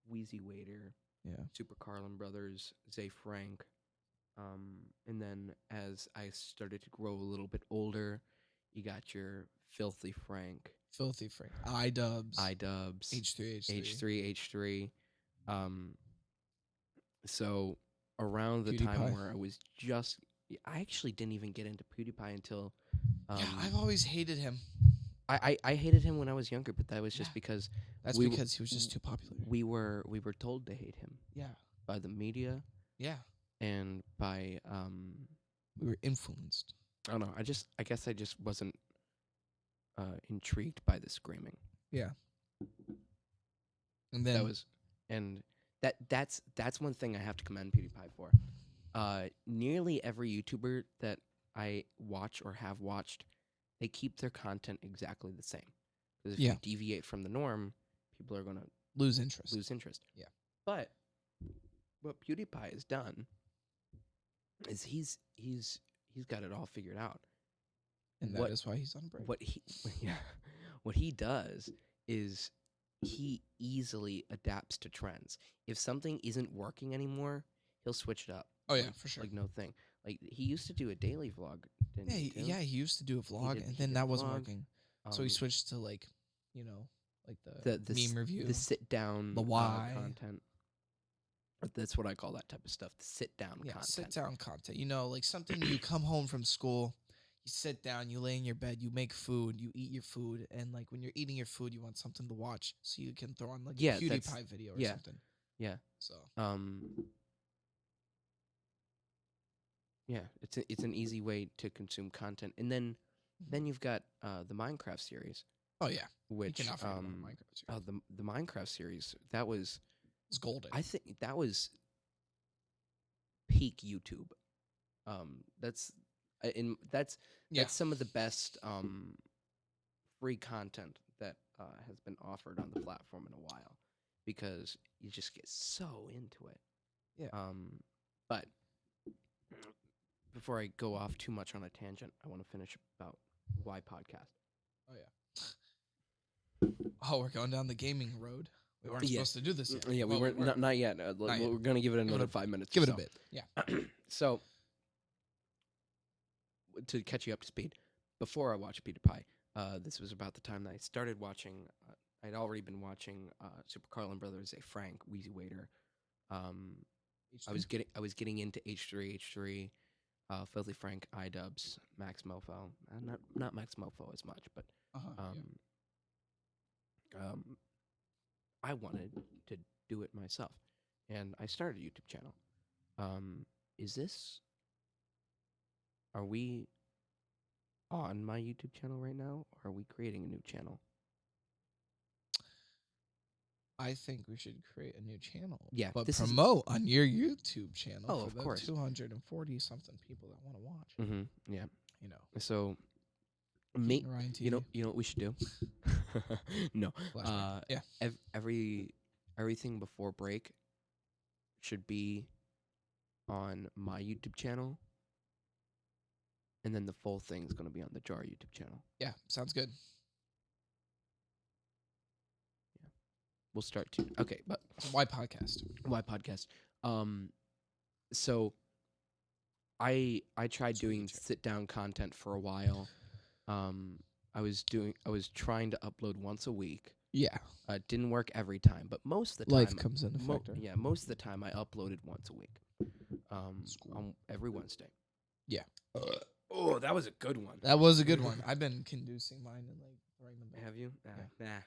Wheezy Waiter, Super Carlin Brothers, Zay Frank, and then as I started to grow a little bit older, you got your Filthy Frank, iDubbbz, H3. So around the time where I was I actually didn't even get into PewDiePie until. I've always hated him. I hated him when I was younger, but that was just because because he was just too popular. We were told to hate him. Yeah. By the media. Yeah. And by we were influenced. I don't know. I guess I just wasn't intrigued by the screaming. Yeah. And then that's one thing I have to commend PewDiePie for. Nearly every YouTuber that I watch or have watched, they keep their content exactly the same. Because if you deviate from the norm, people are going to lose interest. Yeah. But what PewDiePie has done is he's got it all figured out. And that is why he's on break. What he does is he easily adapts to trends. If something isn't working anymore, he'll switch it up. Oh yeah, for sure. Like no thing. Like he used to do a daily vlog, didn't he? Yeah, he used to do a vlog, and then that wasn't working. So he switched to like the meme review, the sit down, the why content. That's what I call that type of stuff. The sit down content. Sit down content. Like something you come home from school, you sit down, you lay in your bed, you make food, you eat your food, and like when you're eating your food, you want something to watch, so you can throw on like a PewDiePie video or something. Yeah. So Yeah, it's an easy way to consume content, and then you've got the Minecraft series, Oh yeah, you which cannot forget about the Minecraft series. the Minecraft series that was It's golden. I think that was peak YouTube. That's that's Yeah, some of the best free content that has been offered on the platform in a while, because you just get so into it. yeah. But before I go off too much on a tangent, I want to finish about why podcast. Oh yeah. Oh, we're going down the gaming road. We weren't supposed to do this yet. Yeah, we weren't. Not yet. We're going to give it another 5 minutes. Give it a bit. Yeah. So, to catch you up to speed, before I watched PewDiePie, this was about the time that I started watching. I'd already been watching Super Carlin Brothers, A Frank, Wheezy Waiter. I was getting into H3, Filthy Frank, iDubbbz, Max Mofo. Not Max Mofo as much, but I wanted to do it myself, and I started a YouTube channel. Are we on my YouTube channel right now, or are we creating a new channel? I think we should create a new channel. Yeah, but promote on your YouTube channel for of the course. 240 something people that want to watch. Mm-hmm. Yeah, So, Ryan TV. you know what we should do? No. Everything before break should be on my YouTube channel, and then the full thing's going to be on the Jar YouTube channel. Yeah, sounds good. Yeah, we'll start to. Okay, but why podcast? Why podcast? So I tried doing sit down content for a while. I was trying to upload once a week. Yeah. It didn't work every time, but most of the time life comes in a factor. Most of the time I uploaded once a week. On every Wednesday. Yeah. Oh, that was a good one. That was a good one. I've been conducing mine and like throwing them back. Have you? Yeah. Nah.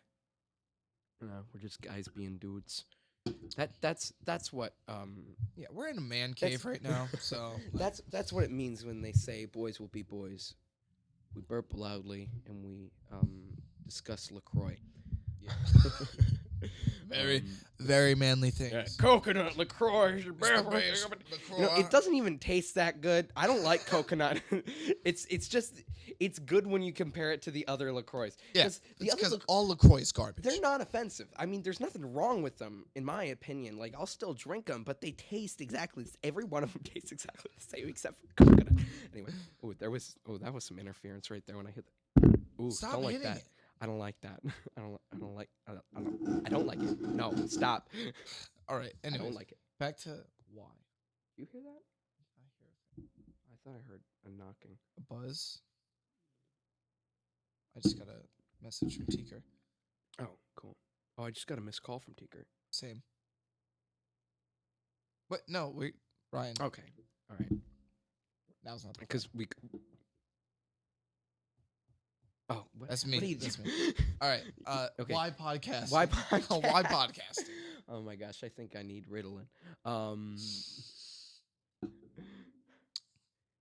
No, we're just guys being dudes. That's what yeah, we're in a man cave right now, so that's what it means when they say boys will be boys. We burp loudly and we discuss LaCroix. Yeah. Very manly things. Yeah. Coconut LaCroix. It doesn't even taste that good. I don't like coconut. It's good when you compare it to the other LaCroix. Yeah, because all LaCroix is garbage. They're not offensive. I mean, there's nothing wrong with them, in my opinion. Like, I'll still drink them, but they taste exactly. Every one of them tastes exactly the same, except for coconut. Anyway, that was some interference right there when I hit that. Ooh, stop don't like hitting that. it. I don't like that. I don't like it. No, stop. All right. Anyways, I don't like it. Back to why. You hear that? I hear a thing. I thought I heard a knocking. A buzz. I just got a message from Teaker. Oh, cool. Oh, I just got a missed call from Teaker. Same. What? No, Ryan. Okay. All right. Now's not because we. Oh, that's me. That's me. All right. Okay. Why podcast? Why podcast? Why podcasting? Oh my gosh, I think I need Ritalin.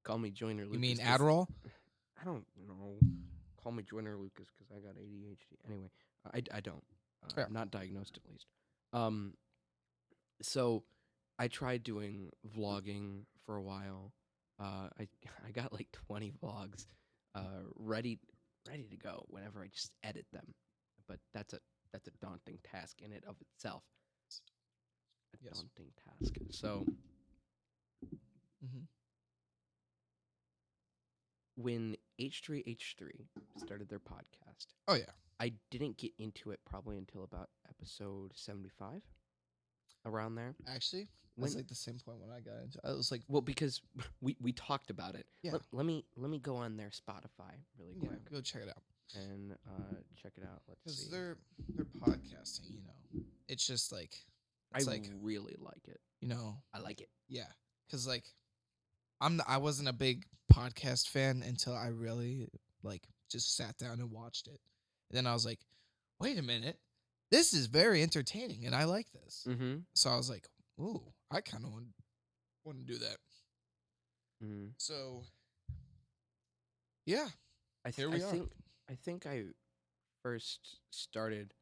Call me Joyner Lucas. You mean Adderall? I don't know. Call me Joyner Lucas because I got ADHD. Anyway, I don't. I'm not diagnosed at least. So I tried doing vlogging for a while. I got like 20 vlogs ready to go whenever I just edit them. But that's a daunting task in it of itself. Daunting task. So when H3H3 started their podcast, oh yeah, I didn't get into it probably until about episode 75, around there. Actually, that's like the same point when I got into it. I was like, well, because we talked about it. Yeah. Let me go on their Spotify really quick. Yeah, go check it out. And check it out. Let's see. Because they're podcasting, It's just like I really like it. I like it. Yeah, because like I wasn't a big podcast fan until I really like just sat down and watched it. And then I was like, wait a minute, this is very entertaining, and I like this. Mm-hmm. So I was like, ooh, I kind of want to do that. So, yeah, here we are. I think I first started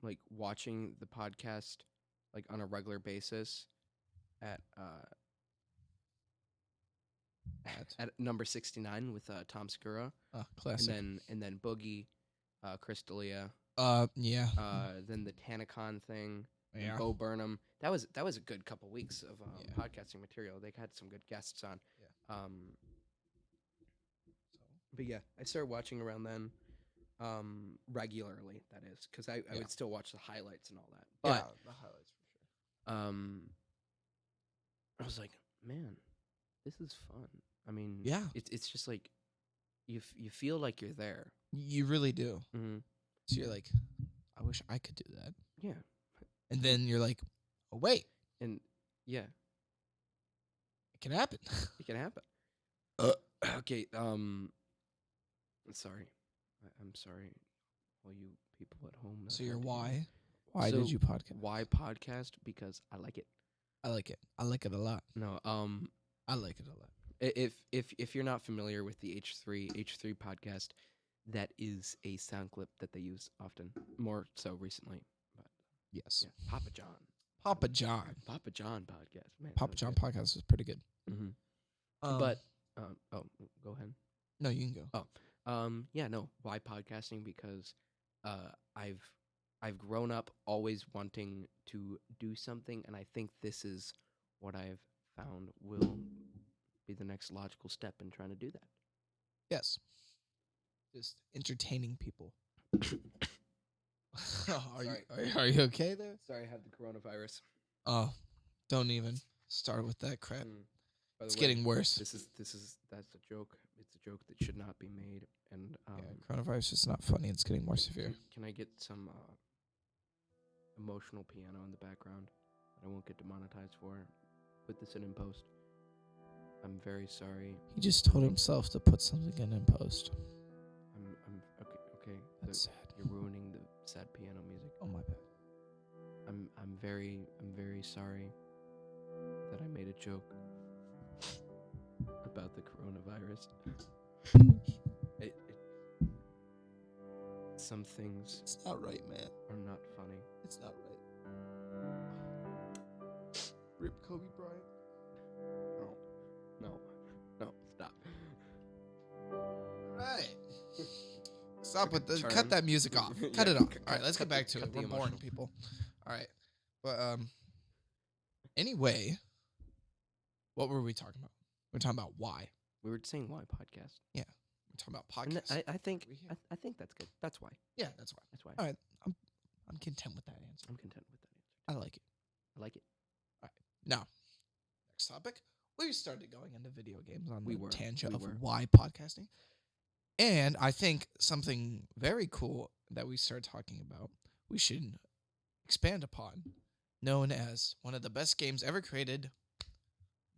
like watching the podcast like on a regular basis at at number 69 with Tom Segura. Classic. And then Boogie, Crystalia. Yeah. Then the Tanacon thing. Yeah. Bo Burnham. That was a good couple weeks of podcasting material. They had some good guests on. Yeah. But yeah, I started watching around then, regularly. That is, because I would still watch the highlights and all that. But the highlights for sure. I was like, man, this is fun. I mean, it's just like you feel like you're there. You really do. Mm-hmm. So you're like, I wish I could do that. Yeah. And then you're like, oh wait, and yeah, it can happen. It can happen. Okay. Sorry, I'm sorry, all you people at home. So your why? Why did you podcast? Why podcast? Because I like it. I like it. I like it a lot. No. I like it a lot. If you're not familiar with the H3 podcast, that is a sound clip that they use often, more so recently. But yes, yeah. Papa John podcast. Man, Papa John podcast is pretty good. Mm-hmm. But go ahead. No, you can go. Yeah, no. Why podcasting? Because I've grown up always wanting to do something, and I think this is what I've found will be the next logical step in trying to do that. Yes. Just entertaining people. Are you okay there? Sorry, I have the coronavirus. Oh, don't even start with that crap. It's getting worse. That's a joke. It's a joke that should not be made. And coronavirus is not funny. It's getting more severe. Can I get some emotional piano in the background that I won't get demonetized for? Put this in post. I'm very sorry. He just told himself to put something in post. I'm okay. That's sad. You're ruining the sad piano music. Oh my bad. I'm very sorry that I made a joke about the coronavirus. Some things. It's not right, man. Are not funny. It's not right. Rip Kobe Bryant. No, stop. Right. Stop with this. Cut that music off. Cut it off. All right, let's get back to it. We're boring people. All right. But anyway, what were we talking about? We're talking about why. We were saying why podcast. Yeah. We're talking about podcast. I think that's good. That's why. Yeah, that's why. That's why. All right. I'm content with that answer. I'm content with that answer. I like it. I like it. All right. Now, next topic. We started going into video games on the tangent of why podcasting. And I think something very cool that we started talking about, we should expand upon, known as one of the best games ever created,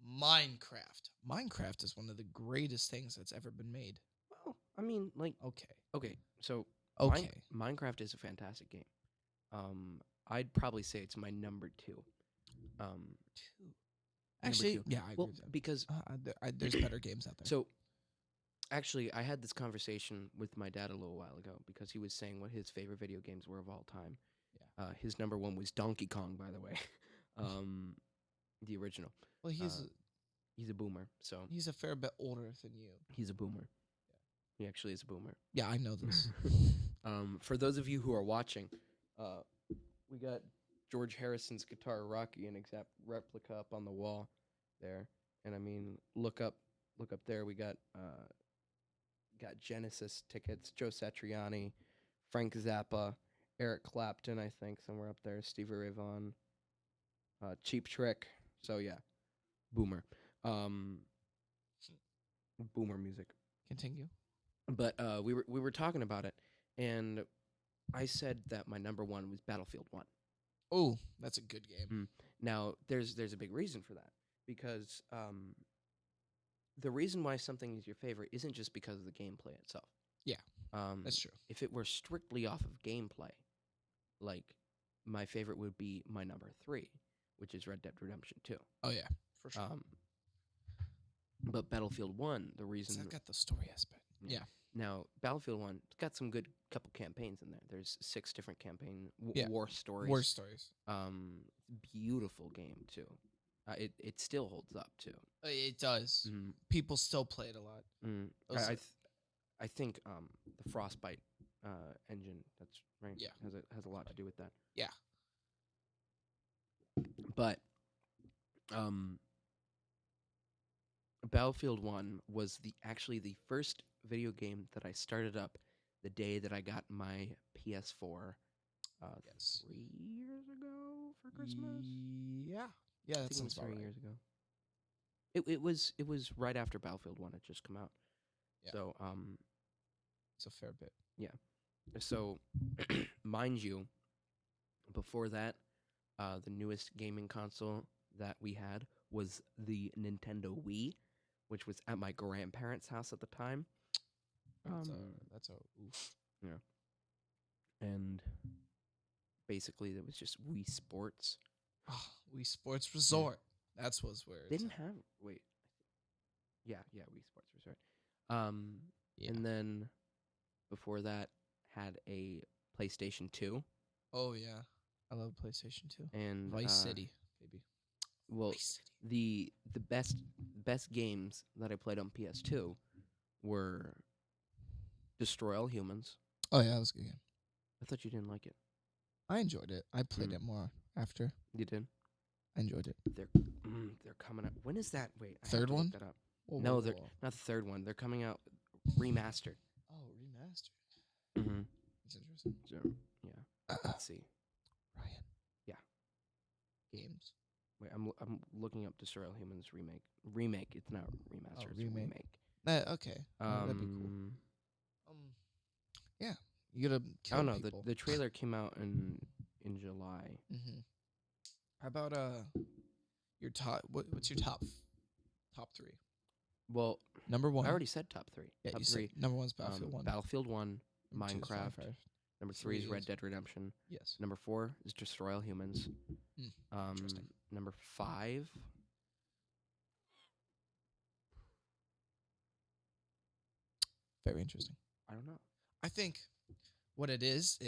Minecraft. Minecraft is one of the greatest things that's ever been made. Well, I mean, like, okay. So, Minecraft is a fantastic game. I'd probably say it's my number 2. Actually, yeah, I agree with that. Because there's better games out there. So, actually, I had this conversation with my dad a little while ago because he was saying what his favorite video games were of all time. Yeah. His number 1 was Donkey Kong, by the way, the original. Well, he's a boomer, so he's a fair bit older than you. He's a boomer. Yeah. He actually is a boomer. Yeah, I know this. For those of you who are watching, we got George Harrison's guitar Rocky, an exact replica up on the wall there. And I mean, look up there. We got Genesis tickets, Joe Satriani, Frank Zappa, Eric Clapton, I think, somewhere up there, Stevie Ray Vaughan, Cheap Trick. So yeah, boomer. Boomer music. Continue. But we were talking about it, and I said that my number 1 was Battlefield 1. Oh, that's a good game. Now, there's a big reason for that, because the reason why something is your favorite isn't just because of the gameplay itself. Yeah, that's true. If it were strictly off of gameplay, like, my favorite would be my number 3, which is Red Dead Redemption 2. Oh, yeah, for sure. But Battlefield 1, the So reason... I've got the story aspect. Yeah. Now, Battlefield 1, it's got some good couple campaigns in there. There's 6 different campaign Yeah. war stories. War stories. Beautiful game, too. It still holds up, too. It does. Mm. People still play it a lot. I think the Frostbite engine, that's right, Yeah. has a lot to do with that. Yeah. But Battlefield 1 was actually the first video game that I started up the day that I got my PS4 3 years ago for Christmas. Yeah. Yeah, that sounds about 3 right. years ago. It was right after Battlefield 1 had just come out. Yeah. So it's a fair bit. Yeah. So mind you, before that, the newest gaming console that we had was the Nintendo Wii, which was at my grandparents' house at the time. That's a oof. Yeah. And basically, it was just Wii Sports. Oh, Wii Sports Resort. That's what's where They didn't have... Wait. Yeah, Wii Sports Resort. And then before that, had a PlayStation 2. Oh, yeah. I love PlayStation 2. And Vice City, baby. Well, Vice City. the best games that I played on PS2 were Destroy All Humans. Oh, yeah, that was a good game. I thought you didn't like it. I enjoyed it. I played it more after. You did? I enjoyed it. They're coming up. When is that? Wait, I third have to one? look that up. Whoa, No, whoa, they're whoa. not the third one. They're coming out remastered. Oh, remastered. Mm-hmm. That's interesting. So, yeah. Let's see. Ryan. Yeah. Games. Wait, I'm looking up Destroy All Humans remake. Remake. It's not remaster. It's remake. Okay. That'd be cool. Yeah. You gotta kill people. The trailer came out in July. Mm-hmm. How about your top? What's your top 3? Well, number 1. I already said top 3. Yeah, top you 3. said number 1's Battlefield 1. Battlefield 1, Number 2 is Minecraft. Number 3 is Red Dead Redemption. Yes. Number 4 is Destroy All Humans. Interesting. Number 5. Very interesting. I don't know. I think what it is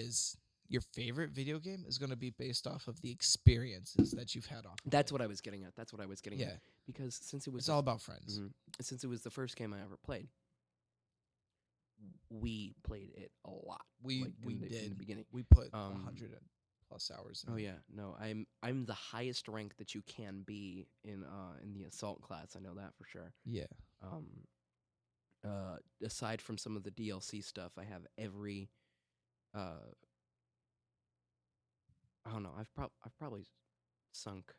your favorite video game is going to be based off of the experiences that you've had off of That's it. what I was getting at. Yeah. Because since it was It's all about friends. since it was the first game I ever played, we played it a lot. We in did in the beginning. We put 100 plus hours in Oh it. yeah, no, I'm the highest rank that you can be in the assault class. I know that for sure. Yeah. Aside from some of the DLC stuff, I have every I don't know. I've probably sunk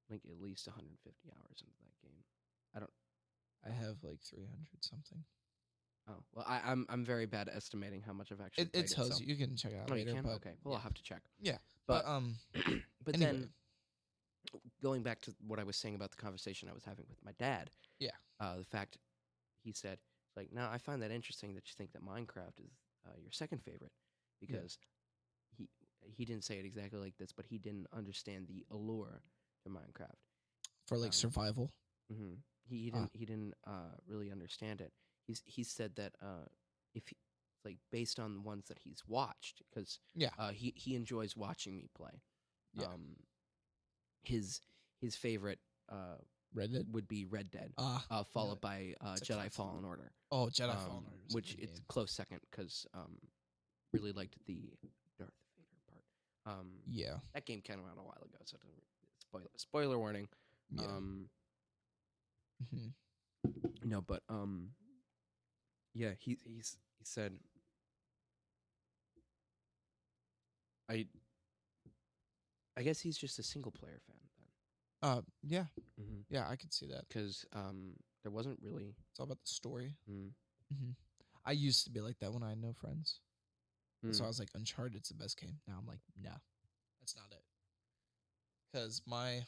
like at least 150 hours into that game. I have like 300 something. Oh well, I'm very bad at estimating how much I've actually. It played tells so. you. You can check it out Oh, later. you can? But Okay. Well, I'll have to check. Yeah, but but anyway. then Going back to what I was saying about the conversation I was having with my dad. Yeah. The fact he said, like, now I find that interesting that you think that Minecraft is your second favorite because he didn't say it exactly like this, but he didn't understand the allure to Minecraft for like survival. Mm-hmm. He didn't really understand it. He said that if it's like based on the ones that he's watched, because he enjoys watching me play. Yeah. His favorite Red Dead would be Red Dead, followed by Jedi Fallen Order. Oh, Jedi Fallen Order, which it's close second because really liked the Darth Vader part. Yeah, that game came out a while ago, so spoiler warning. Yeah. No, but yeah, he said I guess he's just a single player fan then. Yeah. Yeah, I could see that. Because there wasn't really... It's all about the story. I used to be like that when I had no friends. So I was like, Uncharted's the best game. Now I'm like, no, that's not it. Because my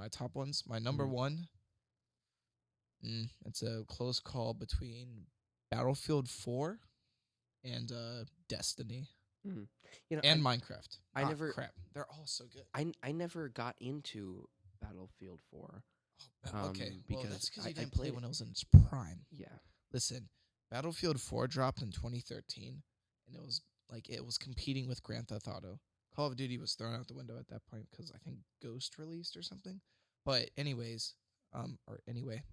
top ones, my number one, it's a close call between Battlefield 4 and Destiny. You know, and Minecraft. I never... Crap. They're all so good. I never got into Battlefield 4. Okay, well, that's because you didn't play when it was in its prime. Yeah. Listen, Battlefield 4 dropped in 2013, and it was competing with Grand Theft Auto. Call of Duty was thrown out the window at that point because I think Ghost released or something. But anyways, my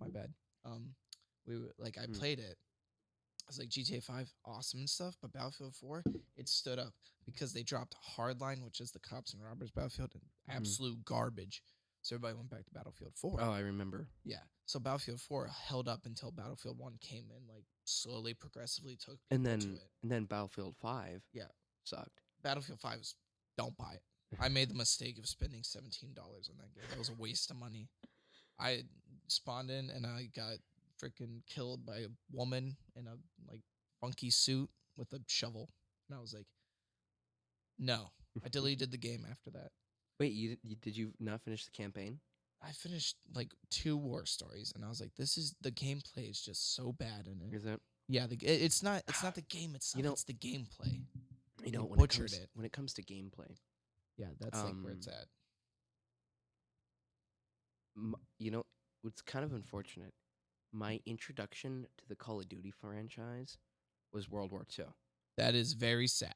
bad. I played it. I was like, GTA 5, awesome and stuff, but Battlefield 4, it stood up because they dropped Hardline, which is the cops and robbers Battlefield, and absolute garbage. So everybody went back to Battlefield 4. Oh, I remember. Yeah. So Battlefield 4 held up until Battlefield 1 came in, like slowly, progressively took people to it. And then Battlefield 5 sucked. Battlefield 5 don't buy it. I made the mistake of spending $17 on that game. That was a waste of money. I spawned in and I got freaking killed by a woman in a like funky suit with a shovel, and I was like, no. I deleted the game after that. Wait, did you not finish the campaign? I finished like 2 war stories, and I was like, the gameplay is just so bad in it. Is it? Yeah, it's not the game itself. It's the gameplay. When it comes to gameplay. Yeah, that's like where it's at. It's kind of unfortunate. My introduction to the Call of Duty franchise was World War II. That is very sad.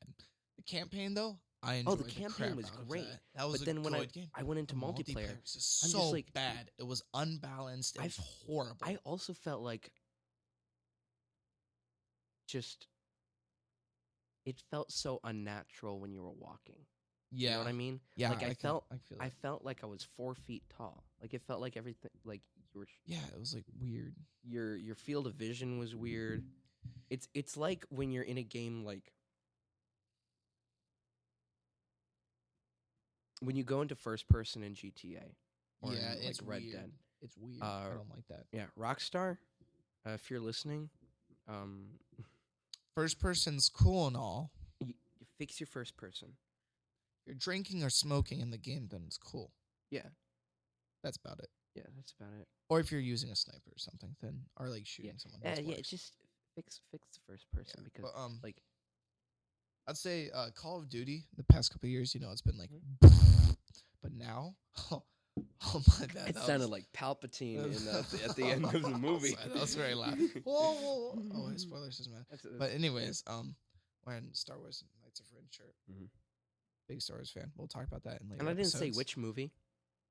The campaign, though, I enjoyed. The campaign was great. That was but then when I went into multiplayer, was just so bad. It was unbalanced. It was horrible. I also felt like it felt so unnatural when you were walking. Yeah. You know what I mean? Yeah. Like I felt like I was 4 feet tall. Like it felt like everything, like you were. Yeah, it was like weird. Your field of vision was weird. It's like when you're in a game, like when you go into first person in GTA. Or it's Red weird. Dead. It's weird. I don't like that. Yeah, Rockstar, if you're listening, first person's cool and all. You fix your first person. If you're drinking or smoking in the game, then it's cool. Yeah. That's about it. Yeah, that's about it. Or if you're using a sniper or something, then or like shooting someone. Yeah, just fix the first person because I'd say Call of Duty the past couple of years, it's been like, but now, oh my bad, it sounded like Palpatine at the end of the movie. That was very loud. Whoa. Oh, spoilers, doesn't matter. But anyways, wearing Star Wars Knights of Ren shirt. Mm-hmm. Big Star Wars fan. We'll talk about that in later. And I didn't episodes. say which movie.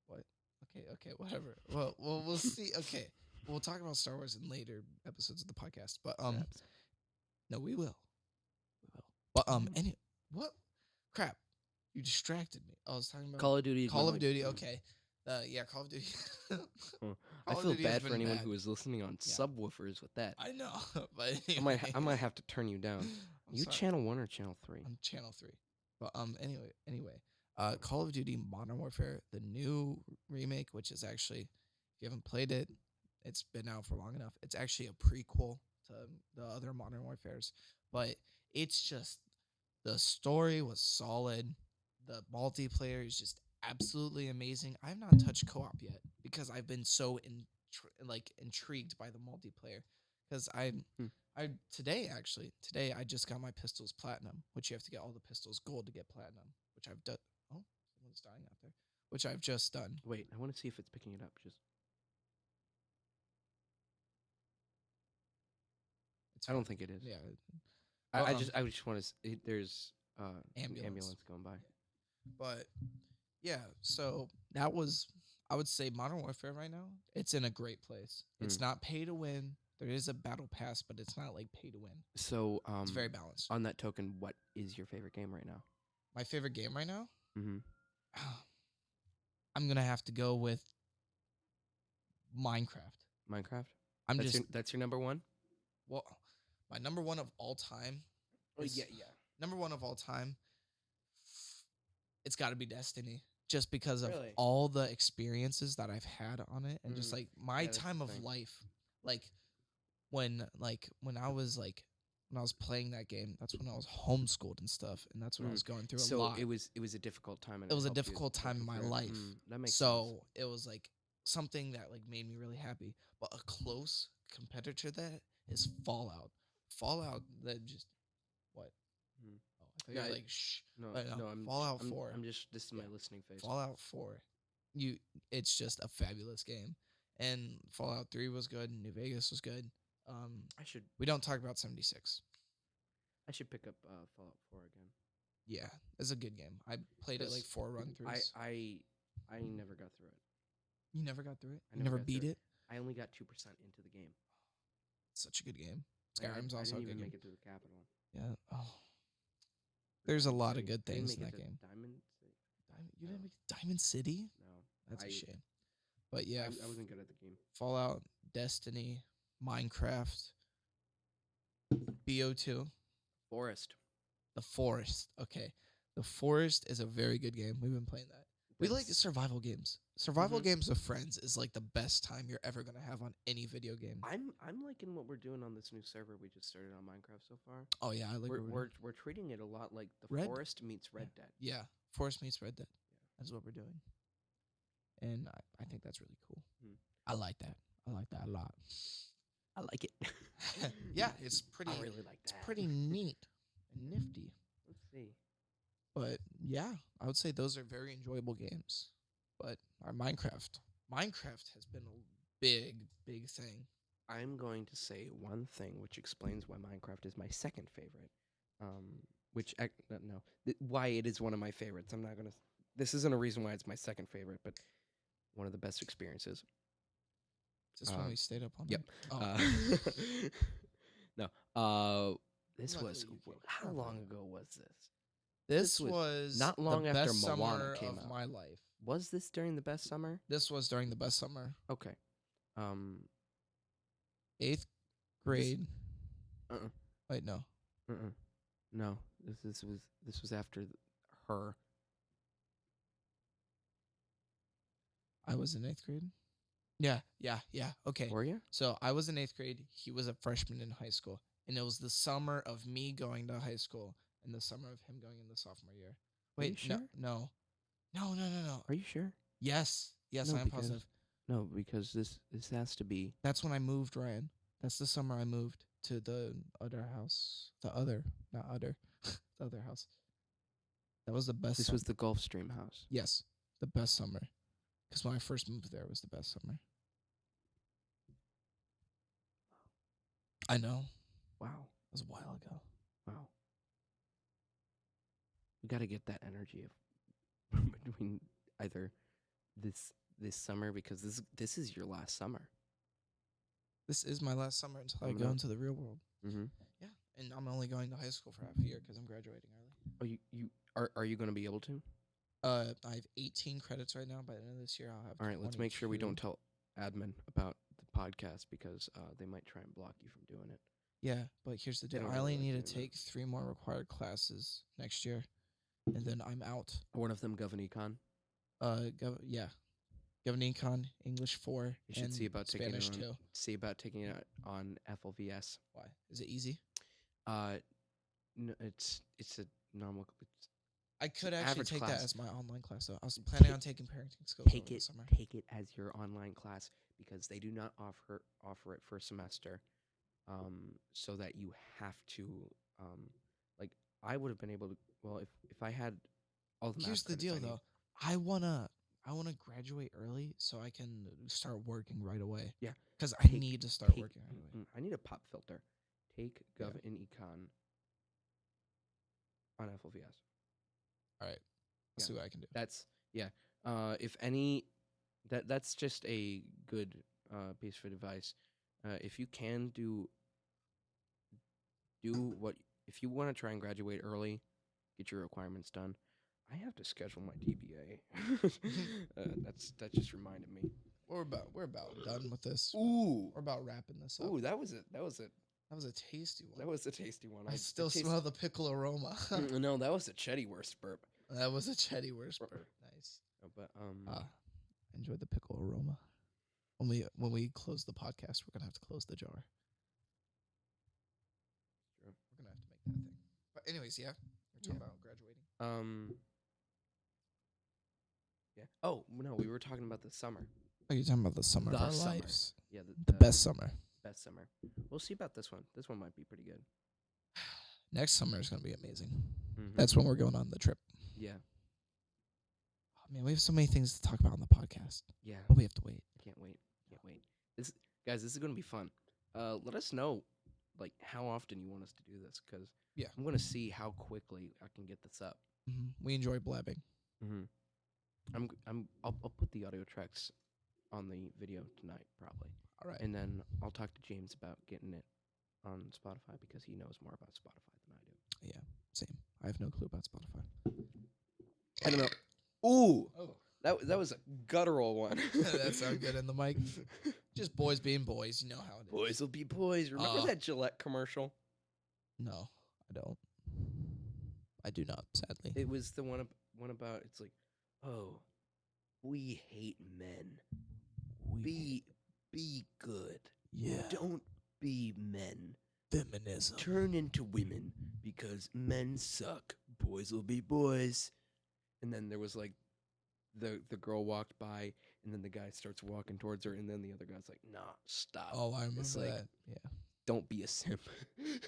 What? Okay, whatever. Well, we'll see. Okay, we'll talk about Star Wars in later episodes of the podcast. But no, we will. But what? Crap! You distracted me. I was talking about Call of Duty. Call of Duty. Okay. Call of Duty. I feel bad for anyone who is listening on subwoofers with that. I know, but anyway. I might have to turn you down. You sorry. Channel 1 or Channel 3? I'm Channel 3. But anyway, Call of Duty Modern Warfare, the new remake, which is actually, if you haven't played it, it's been out for long enough. It's actually a prequel to the other Modern Warfares, but it's just the story was solid. The multiplayer is just absolutely amazing. I have not touched co-op yet because I've been so intrigued by the multiplayer. Because today I just got my pistols platinum, which you have to get all the pistols gold to get platinum, which I've done. Oh, someone's dying out there, which I've just done. Wait, I want to see if it's picking it up. I don't think it is. Yeah. I just want to. There's ambulance going by. But yeah, so that was, I would say, Modern Warfare right now. It's in a great place. It's not pay to win. There is a battle pass, but it's not like pay to win. So it's very balanced. On that token, what is your favorite game right now? My favorite game right now? Mm-hmm. I'm gonna have to go with Minecraft. Minecraft? That's your number one? Well, my number one of all time. Yeah. Number one of all time. It's got to be Destiny, just because of really? All the experiences that I've had on it, and just like my time of life, when I was playing that game, that's when I was homeschooled and stuff, and that's when I was going through a lot. So it was a difficult time. It was a difficult time in my life. That makes sense. So it was like something that like made me really happy. But a close competitor to that is Fallout. Fallout that just what? Oh, I thought you were like shh. No, I'm Fallout 4. This is my listening phase. Fallout 4. It's just a fabulous game. And Fallout 3 was good. New Vegas was good. I should We don't talk about 76. pick up Fallout 4 again. Yeah, it's a good game. I played it like 4 run-throughs. I never got through it. You never got through it? I You never got beat through it? I only got 2% into the game. Such a good game. Like, Skyrim's also I a didn't good even game. make it to the capital. Yeah. Oh. There's a lot of good I didn't things in make that it to game. Diamond City. You didn't make Diamond City? No. That's a shame. But yeah, I wasn't good at the game. Fallout, Destiny, Minecraft, BO2. Forest. The Forest. Okay. The Forest is a very good game. We've been playing that. We like survival games. Survival games with friends is like the best time you're ever going to have on any video game. I'm liking what we're doing on this new server we just started on Minecraft so far. Oh yeah, I like we're treating it a lot like the Forest meets Red Dead. Yeah, Forest meets Red Dead. Yeah. That's what we're doing. And I think that's really cool. I like that. I like that a lot. I like it. Yeah, it's pretty. I really like that. It's pretty neat and nifty. Let's see. But yeah, I would say those are very enjoyable games. But our Minecraft has been a big thing. I'm going to say one thing which explains why Minecraft is my second favorite. Why it is one of my favorites. I'm not gonna. This isn't a reason why it's my second favorite, but one of the best experiences. Is this when we stayed up on? Yep. Oh. No. This was how long ago was this? This was not long the after best Moana summer came of out. my life. Was this during the best summer? This was during the best summer. Okay. 8th grade. Wait, no. No. This was after her. I was in 8th grade. Yeah. Okay. Were you? So I was in 8th grade. He was a freshman in high school, and it was the summer of me going to high school and the summer of him going into sophomore year. Wait, sure? No. Are you sure? Yes, No, I am positive. No, because this has to be. That's when I moved, Ryan. That's the summer I moved to the other house. The other house. That was the best. This was the Gulfstream house. Yes, the best summer. Because when I first moved there, it was the best summer. I know. Wow. It was a while ago. Wow. We got to get that energy of between either this summer, because this is your last summer. This is my last summer until I go into the real world. Mm-hmm. Yeah, and I'm only going to high school for half a year because I'm graduating early. Oh, are you going to be able to? I have 18 credits right now. By the end of this year, I'll have. All right, let's make sure we don't tell admin about the podcast, because they might try and block you from doing it. Yeah, but here's the deal. I only need to take 3 more required classes next year, and then I'm out. One of them, Governecon. Yeah, Governecon, English 4. You should see about taking Spanish it on, 2. See about taking it on FLVS. Why? Is it easy? No, it's a normal. I could actually take class. that as my online class, though. I was planning on taking parenting skills over the summer. Take it as your online class, because they do not offer it for a semester, so that you have to, like, I would have been able to. Well, if I had all the. Here's the deal, though. I wanna graduate early so I can start working right away. Yeah, because I need to start working right away. I need a pop filter. Take Gov and Econ on FLVS. All right, let's see what I can do. That's if any, that's just a good piece of advice. If you can do what, if you want to try and graduate early, get your requirements done. I have to schedule my DBA. That just reminded me. We're about done with this. Ooh, we're about wrapping this up. Ooh, that was a tasty one. That was a tasty one. I still smell the pickle aroma. No, that was a Chetty Wurst burp. That was a Chetty Wurst burp. Nice. But enjoy the pickle aroma. When we close the podcast, we're gonna have to close the jar. True. We're gonna have to make that a thing. But anyways, yeah, we're talking about graduating. Yeah. Oh no, we were talking about the summer. Oh, you're talking about the summer of our lives. Yeah, the best summer. Best summer. We'll see about this one. This one might be pretty good. Next summer is gonna be amazing. Mm-hmm. That's when we're going on the trip. Yeah. Oh, man, we have so many things to talk about on the podcast. Yeah. But we have to wait. I can't wait. Can't wait. Guys, this is gonna be fun. Let us know, like, how often you want us to do this, because I'm gonna see how quickly I can get this up. We enjoy blabbing. I'll put the audio tracks on the video tonight, probably. All right. And then I'll talk to James about getting it on Spotify, because he knows more about Spotify than I do. Yeah, same. I have no clue about Spotify. I don't know. Ooh. Oh. That was a guttural one. That sounded good in the mic. Just boys being boys. You know how it is. Boys will be boys. Remember that Gillette commercial? No, I don't. I do not, sadly. It was the one about, it's like, oh, we hate men. Be good. Yeah. Don't be men. Feminism. Turn into women, because men suck. Boys will be boys. And then there was like, the girl walked by, and then the guy starts walking towards her, and then the other guy's like, nah, stop. Oh, I remember like, that. Yeah. Don't be a simp.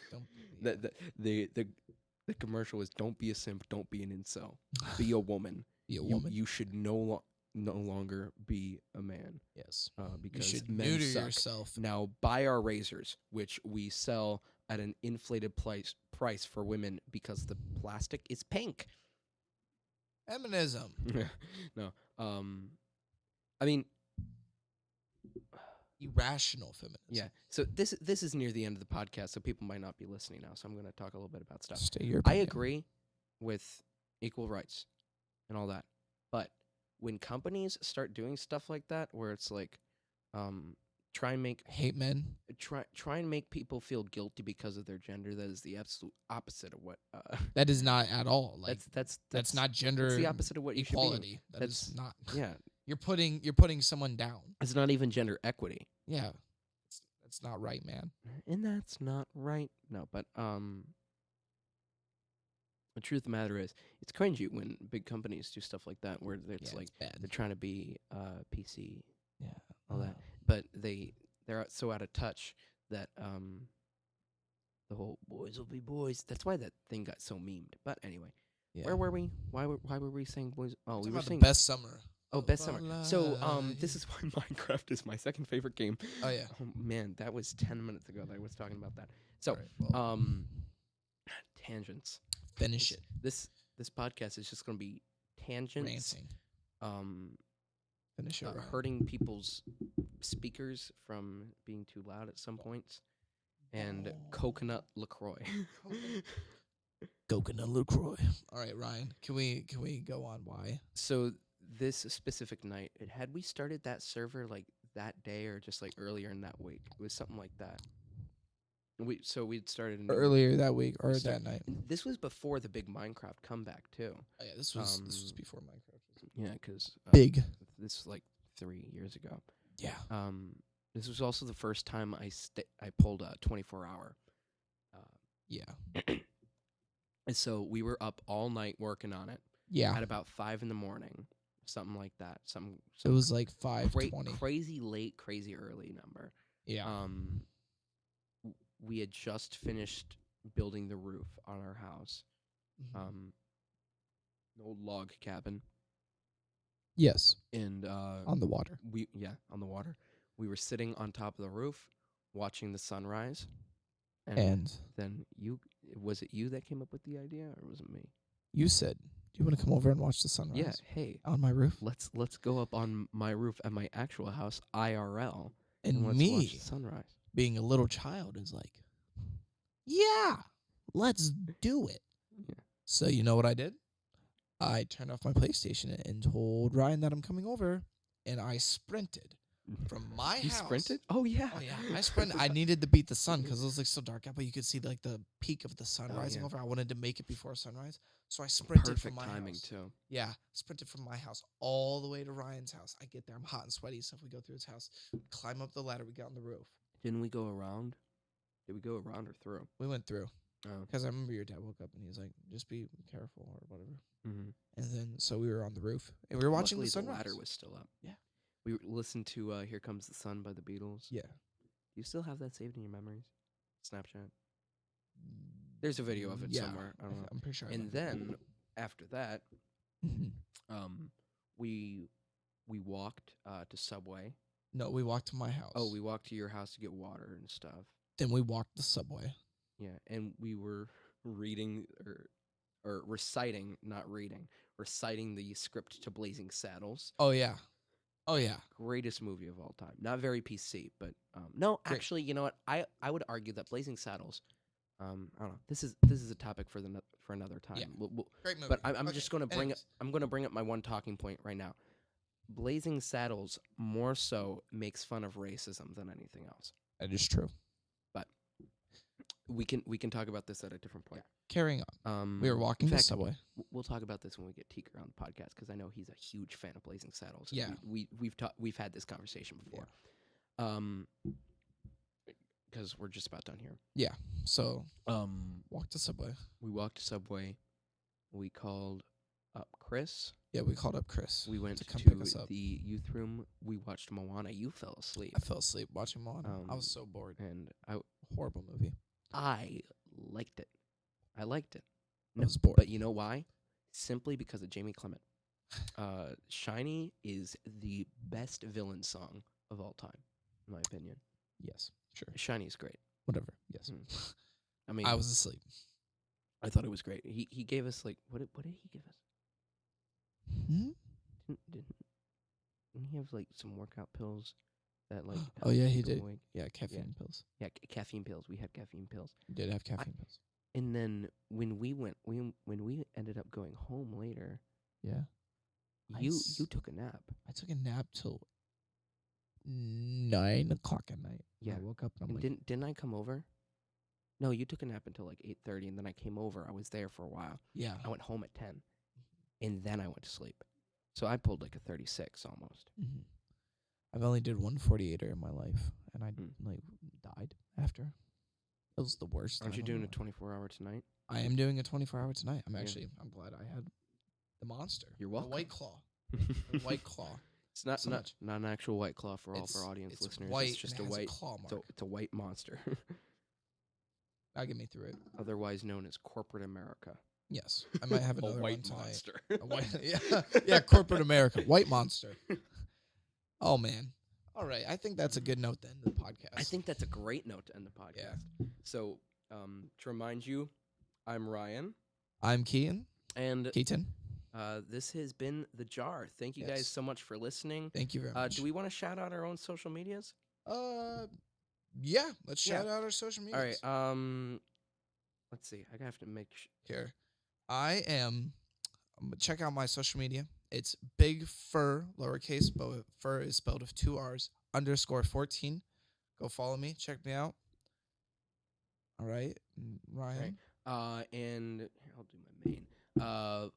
Don't be, The commercial was, don't be a simp, don't be an incel. Be a woman. Be a woman. You should no longer be a man. Yes. Because you should men neuter suck. yourself. Now buy our razors, which we sell at an inflated price for women, because the plastic is pink. Feminism. No. I mean, irrational feminism. Yeah. So this is near the end of the podcast, so people might not be listening now. So I'm going to talk a little bit about stuff. I agree with equal rights and all that, but when companies start doing stuff like that, where it's like, try and make hate men, try and make people feel guilty because of their gender, that is the absolute opposite of what. That is not at all. Like that's not gender. It's the opposite of what equality. You should be. That's not. Yeah. You're putting someone down. It's not even gender equity. Yeah. That's not right, man. And that's not right. No, but the truth of the matter is, it's cringy when big companies do stuff like that, where it's like bad. They're trying to be PC, all that, but they're so out of touch that the whole boys will be boys. That's why that thing got so memed. But anyway, where were we? Why were we saying boys? Oh, we were saying the best summer. Oh, best summer. So this is why Minecraft is my second favorite game. Oh yeah. Oh man, that was 10 minutes ago that I was talking about that. So tangents. Finish it. This podcast is just going to be tangents. Ranting. Finish it. Hurting people's speakers from being too loud at some points, and coconut LaCroix. Coconut LaCroix. All right, Ryan. Can we go on why? So this specific night, had we started that server like that day or just like earlier in that week? It was something like that. We'd started earlier that week or that night. This was before the big Minecraft comeback too. Oh yeah, this was before Minecraft. Yeah, because big. This was like 3 years ago. Yeah. This was also the first time I pulled a 24-hour. Yeah. And so we were up all night working on it. Yeah. At about 5 a.m, something like that. It was like 5:20. Crazy late, crazy early number. Yeah. We had just finished building the roof on our house. An old log cabin. Yes. And on the water. On the water. We were sitting on top of the roof watching the sunrise. And then was it you that came up with the idea, or was it me? You said, "Do you want to come over and watch the sunrise?" Yeah, hey, on my roof. Let's go up on my roof at my actual house, IRL, and let's me watch the sunrise. Being a little child is like, yeah, let's do it. Yeah. So you know what I did? I turned off my PlayStation and told Ryan that I'm coming over, and I sprinted from my house. You sprinted? Oh yeah. I sprinted. I needed to beat the sun because it was like so dark out, but you could see like the peak of the sun rising over. I wanted to make it before sunrise, so I sprinted from my timing house. Too. Yeah, sprinted from my house all the way to Ryan's house. I get there, I'm hot and sweaty, so if we go through his house, climb up the ladder, we got on the roof. Didn't we go around? Did we go around or through? We went through. Oh. Because I remember your dad woke up and he was like, just be careful or whatever. Mm-hmm. And then, so we were on the roof and we were watching the sunrise. The ladder was still up. Yeah. We listened to Here Comes the Sun by the Beatles. Yeah. Do you still have that saved in your memories? Snapchat? There's a video of it somewhere. I don't know. I'm pretty sure. And then, after that, we walked to Subway No, we walked to my house. Oh, we walked to your house to get water and stuff. Then we walked the subway. Yeah, and we were reading or reciting, not reading, reciting the script to Blazing Saddles. Oh, yeah. Oh, yeah. Greatest movie of all time. Not very PC, but no, Great. actually, you know what? I would argue that Blazing Saddles. I don't know. This is a topic for another time. Yeah. Great movie. But I'm Okay, just going to bring up. anyways. I'm going to bring up my one talking point right now. Blazing Saddles more so makes fun of racism than anything else. That is true. But we can talk about this at a different point. Carrying on. We were walking in the fact, subway. We'll talk about this when we get Teaker on the podcast because I know he's a huge fan of Blazing Saddles. Yeah. We've had this conversation before. Because we're just about done here. Yeah. So walked the subway. We walked to Subway. We called up Chris. Yeah, we called up Chris. We went to come to pick us up. the youth room. We watched Moana. You fell asleep. I fell asleep watching Moana. I was so bored. And Horrible movie. I liked it. I liked it. I was bored. But you know why? Simply because of Jamie Clement. Shiny is the best villain song of all time, in my opinion. Yes, sure. Shiny is great. Whatever. Yes. I mean, I was asleep. I thought it was great. He gave us what did he give us? Didn't he have some workout pills that Oh yeah, he keep him did. awake? Yeah, caffeine pills. Yeah, caffeine pills. We had caffeine pills. You did have caffeine pills. And then when we ended up going home later, yeah, you took a nap. I took a nap till 9 o'clock at night. Yeah, I woke up and I'm and didn't I come over? No, you took a nap until 8:30, and then I came over. I was there for a while. yeah. I went home at 10, and then I went to sleep. So I pulled a 36 almost. Mm-hmm. I've only did one 48er in my life, and I died after. It was the worst. Aren't you doing a 24-hour tonight? I am doing a 24-hour tonight. I'm glad I had the monster. You're welcome. The White Claw. The White Claw. It's not an actual White Claw for all of our audience listeners. White, it's just and a it has white claw mark. It's a white monster. That'll get me through it. Otherwise known as corporate America. Yes. I might have another a white one tonight. monster. A white, yeah, corporate America. White monster. Oh, man. All right. I think that's a good note to end the podcast. I think that's a great note to end the podcast. Yeah. So, to remind you, I'm Ryan. I'm Keaton. And Keaton. This has been The Jar. Thank you guys so much for listening. Thank you very much. Do we want to shout out our own social medias? Yeah. Let's shout out our social medias. All right. Let's see. I have to make here. Check out my social media. It's Big Fur, lowercase, but fur is spelled with 2 R's, _14. Go follow me. Check me out. All right. Ryan. Right. And I'll do my main.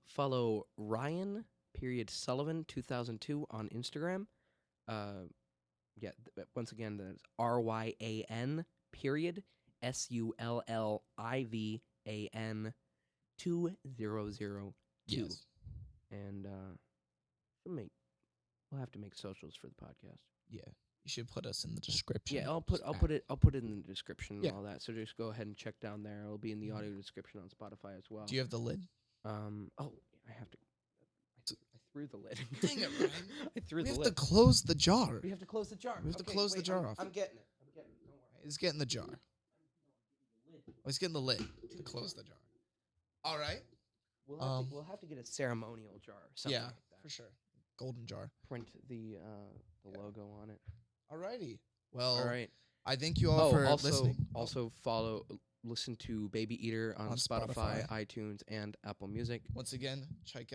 Follow Ryan Sullivan 2002 on Instagram. Once again, that's RYAN SULLIVAN 2002. Yes. And we'll have to make socials for the podcast. Yeah. You should put us in the description. Yeah, I'll put it in the description and all that. So just go ahead and check down there. It'll be in the audio description on Spotify as well. Do you have the lid? I have to. I threw the lid. Dang it, Ryan. I threw the lid. We have to close the jar. We have to close the jar. We have to close the jar off. I'm getting it. Don't worry. He's getting the jar. He's getting the lid to close the jar. All right. We'll have to get a ceremonial jar or something like that. For sure. Golden jar. Print the logo on it. Alrighty. Well, all right. I thank you all for listening. Also listen to Baby Eater on Spotify, iTunes, and Apple Music. Once again, check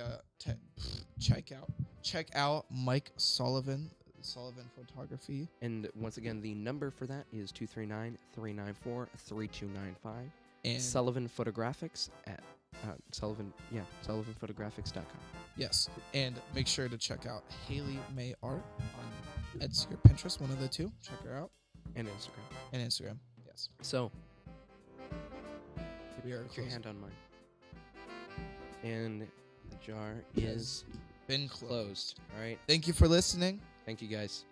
out Mike Sullivan Photography. And once again, the number for that is 239-394-3295. And Sullivan Photographics at sullivanphotographics.com. Yes, and make sure to check out Haley May Art on Etsy or Pinterest, one of the two. Check her out. And Instagram. Yes. So, we are put your hand on mine. And the jar is been closed. All right. Thank you for listening. Thank you, guys.